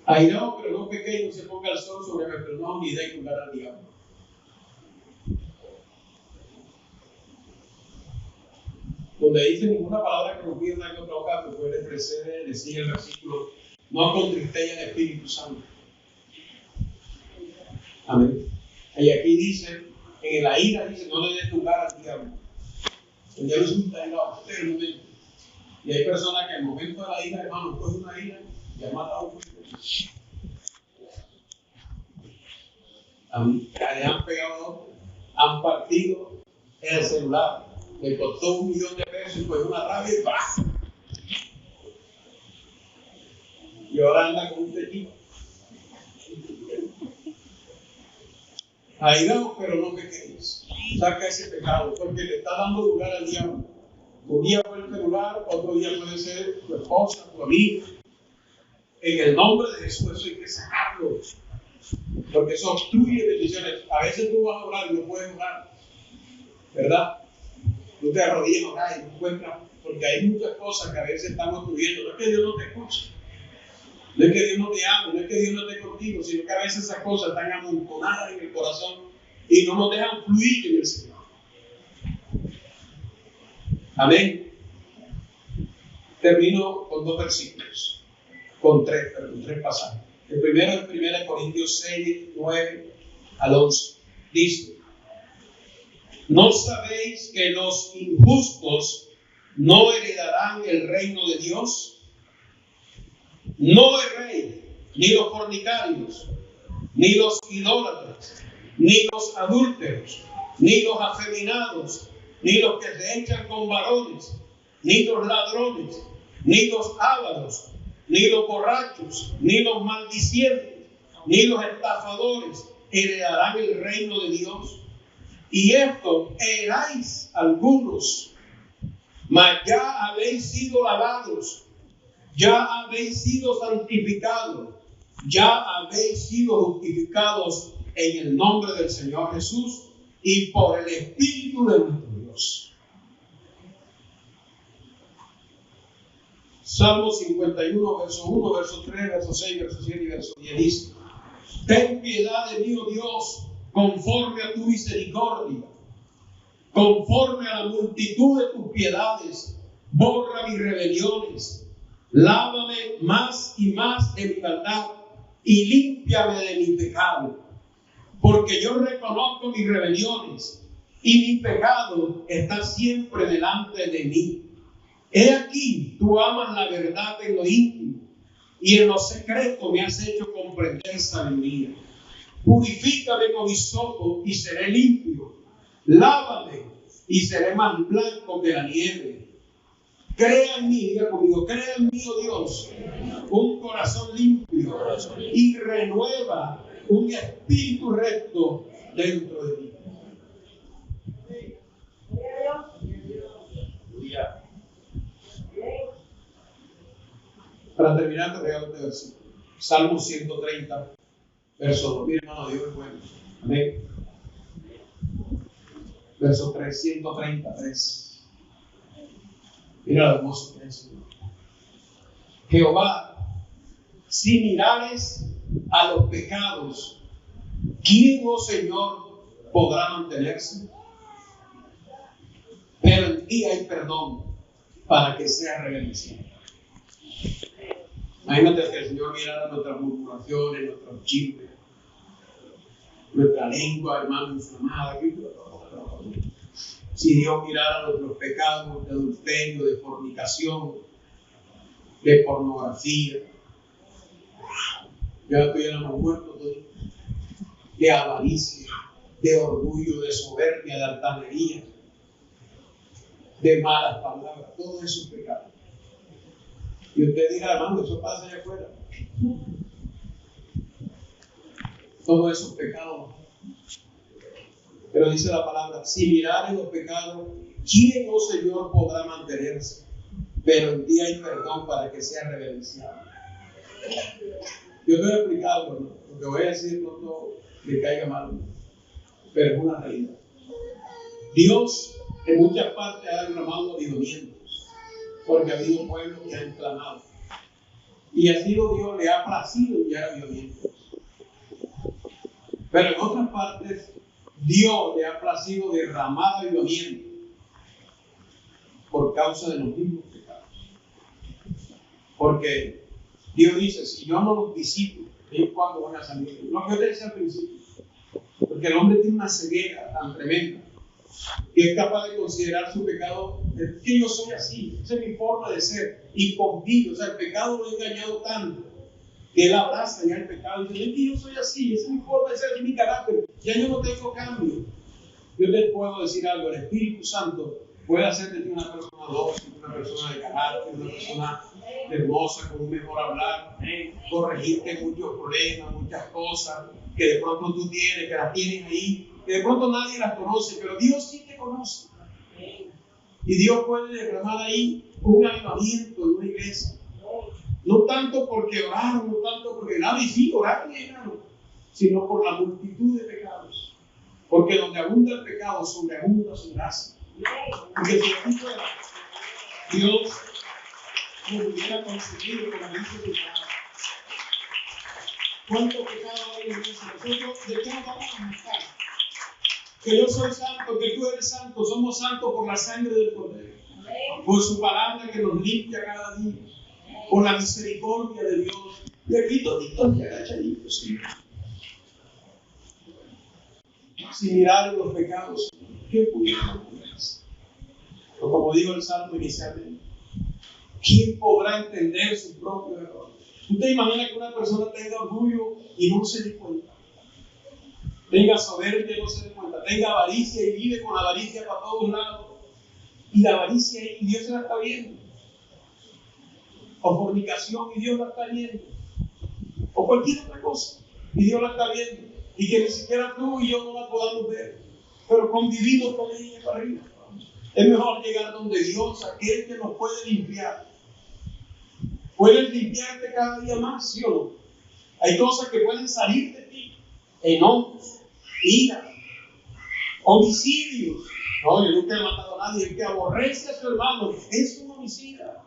Airaos, pero no pequéis, no se ponga el sol sobre vuestro enojo ni deis lugar al diablo. Donde dice ninguna palabra que nos pierda en otro caso, puede preceder, decir el versículo, no contristéis al Espíritu Santo. Amén. Y aquí dice, en la ira dice, no le des lugar al diablo. El diablo es un tailado terriblemente. Y hay personas que en el momento de la ira, hermano, coge una ira y ha matado a un le han pegado a otro, han partido el celular, le costó $1.000.000 y fue una rabia y ¡pah! Y ahora anda con un tequito. Airaos, pero no pequéis. Saca ese pecado, porque le está dando lugar al diablo. Un día fue el celular, otro día puede ser tu esposa, tu amiga. En el nombre de Jesús, eso hay que sacarlo. Porque eso obstruye bendiciones. A veces tú vas a orar y no puedes orar, ¿verdad? Tú te arrodillas a orar y no encuentras, porque hay muchas cosas que a veces están obstruyendo. No es que Dios no te escuche, no es que Dios no te ame, no es que Dios no esté contigo, sino que a veces esas cosas están amontonadas en el corazón y no nos dejan fluir en el Señor. Amén. Termino con dos versículos, con tres pasajes. El primero es 1 Corintios 6, 9 al 11. Dice, ¿no sabéis que los injustos no heredarán el reino de Dios? No erréis, ni los fornicarios, ni los idólatras, ni los adúlteros, ni los afeminados, ni los que se echan con varones, ni los ladrones, ni los ávaros, ni los borrachos, ni los maldicientes, ni los estafadores heredarán el reino de Dios. Y esto erais algunos, mas ya habéis sido lavados, ya habéis sido santificados, ya habéis sido justificados en el nombre del Señor Jesús y por el Espíritu de nuestro Dios. Salmo 51, verso 1, verso 3, verso 6, verso 7 y verso 10 dice, ten piedad de mí, oh Dios, conforme a tu misericordia, conforme a la multitud de tus piedades, borra mis rebeliones, lávame más y más de mi maldad y límpiame de mi pecado, porque yo reconozco mis rebeliones y mi pecado está siempre delante de mí. He aquí, tú amas la verdad en lo íntimo y en lo secreto me has hecho comprender sabiduría. Purifícame con hisopo y seré limpio. Lávame y seré más blanco que la nieve. Crea en mí, diga conmigo, crea en mí, oh Dios, un corazón limpio y renueva un espíritu recto dentro de mí. Para terminar, te regalo este versículo. Salmo 130, verso 2. Mi hermano, Dios es bueno. Amén. Verso 3, 133. Mira lo hermoso que es, Señor. Jehová, si mirares a los pecados ¿quién, oh Señor, podrá mantenerse? Pero en ti hay perdón para que sea reverenciado. Imagínate que el Señor mirara nuestras murmuraciones, nuestros chismes, nuestra lengua, hermano, inflamada. Si Dios mirara nuestros pecados de adulterio, de fornicación, de pornografía, ya estuviéramos muertos todos, de avaricia, de orgullo, de soberbia, de altanería, de malas palabras, todo eso es pecado. Y usted dirá, hermano, eso pasa allá afuera. Todo eso es pecado. Pero dice la palabra, si miraren los pecados, ¿quién, oh Señor, podrá mantenerse? Pero en ti hay perdón para que sea reverenciado. Yo te voy a explicar algo, ¿no? Lo que voy a decir no todo le caiga mal, pero es una realidad. Dios en muchas partes ha derramado avivamientos, porque ha habido pueblos que han clamado. Y así Dios le ha placido enviar avivamientos. Pero en otras partes, Dios le ha placido derramar avivamiento por causa de los mismos pecados. Porque Dios dice, si yo no los visito, ¿ellos cuándo van a salir? Lo que yo te decía al principio. Porque el hombre tiene una ceguera tan tremenda que es capaz de considerar su pecado, es que yo soy así, esa es mi forma de ser, y convive, o sea, el pecado lo ha engañado tanto que él abraza ya el pecado y dice, es que yo soy así, esa es mi forma de ser, es mi carácter, ya yo no tengo cambio. Yo te puedo decir algo, el Espíritu Santo puede hacer de ti una persona dócil, una persona de carácter, una persona hermosa, con un mejor hablar, corregirte muchos problemas, muchas cosas que de pronto tú tienes, que las tienes ahí, que de pronto nadie las conoce, pero Dios sí te conoce. Y Dios puede derramar ahí un avivamiento en una iglesia. No tanto porque oraron, no tanto porque nada, y sí, oraron y llegaron, sino por la multitud de pecados. Porque donde abunda el pecado, sobreabunda su gracia. Porque si el Hijo de Dios nos hubiera conseguido, como dice su palabra, ¿cuánto pecado hay en eso? Nosotros, ¿de qué nos vamos a buscar? Que yo soy santo, que tú eres santo, somos santos por la sangre del Cordero, por su palabra que nos limpia cada día, por la misericordia de Dios. Y aquí toditos y agachaditos, ¿sí? Si miraron los pecados, ¿qué pudieron hacer? O como dijo el Salmo inicialmente, ¿quién podrá entender su propio error? ¿Usted imagina que una persona tenga orgullo y no se dé cuenta? Tenga soberbia y no se dé cuenta. Tenga avaricia y vive con avaricia para todos lados. Y la avaricia y Dios se la está viendo. O fornicación y Dios la está viendo. O cualquier otra cosa y Dios la está viendo. Y que ni siquiera tú y yo no la podamos ver. Pero convivimos con ella para arriba. Es mejor llegar donde Dios, aquel que nos puede limpiar. Puedes limpiarte cada día más, ¿sí o no? Hay cosas que pueden salir de ti. Enojos, ira, homicidios. No, yo nunca he matado a nadie. El que aborrece a su hermano es un homicida.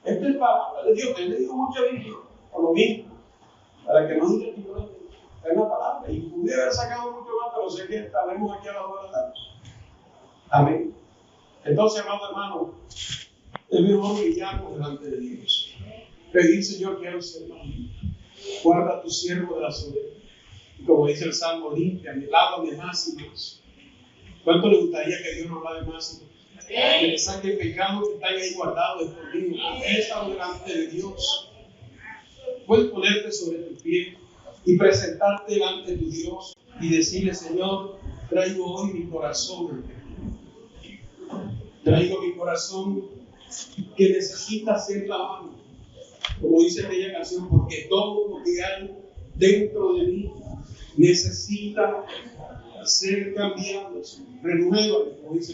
Esta es palabra de Dios. Él le dijo muchas veces por lo mismo. Para que no diga que yo es una palabra. Y pude haber sacado mucho más, pero sé que estaremos aquí a la hora de la tarde. Amén. Entonces, amado hermano, es mejor humillarnos delante de Dios. Pedir, Señor, quiero ser más limpio. Guarda a tu siervo de la soberbia. Y como dice el Salmo, límpiame, lávame más y más. ¿Cuánto le gustaría que Dios nos lave más y más? Que le saque el pecado que está ahí guardado escondido. Confésalo delante de Dios. Puedes ponerte sobre tu pie y presentarte delante de tu Dios y decirle, Señor, traigo hoy mi corazón. Traigo mi corazón que necesita ser lavado. Como dice aquella canción, porque todo lo que hay dentro de mí necesita ser cambiado. Renuévalo, como dice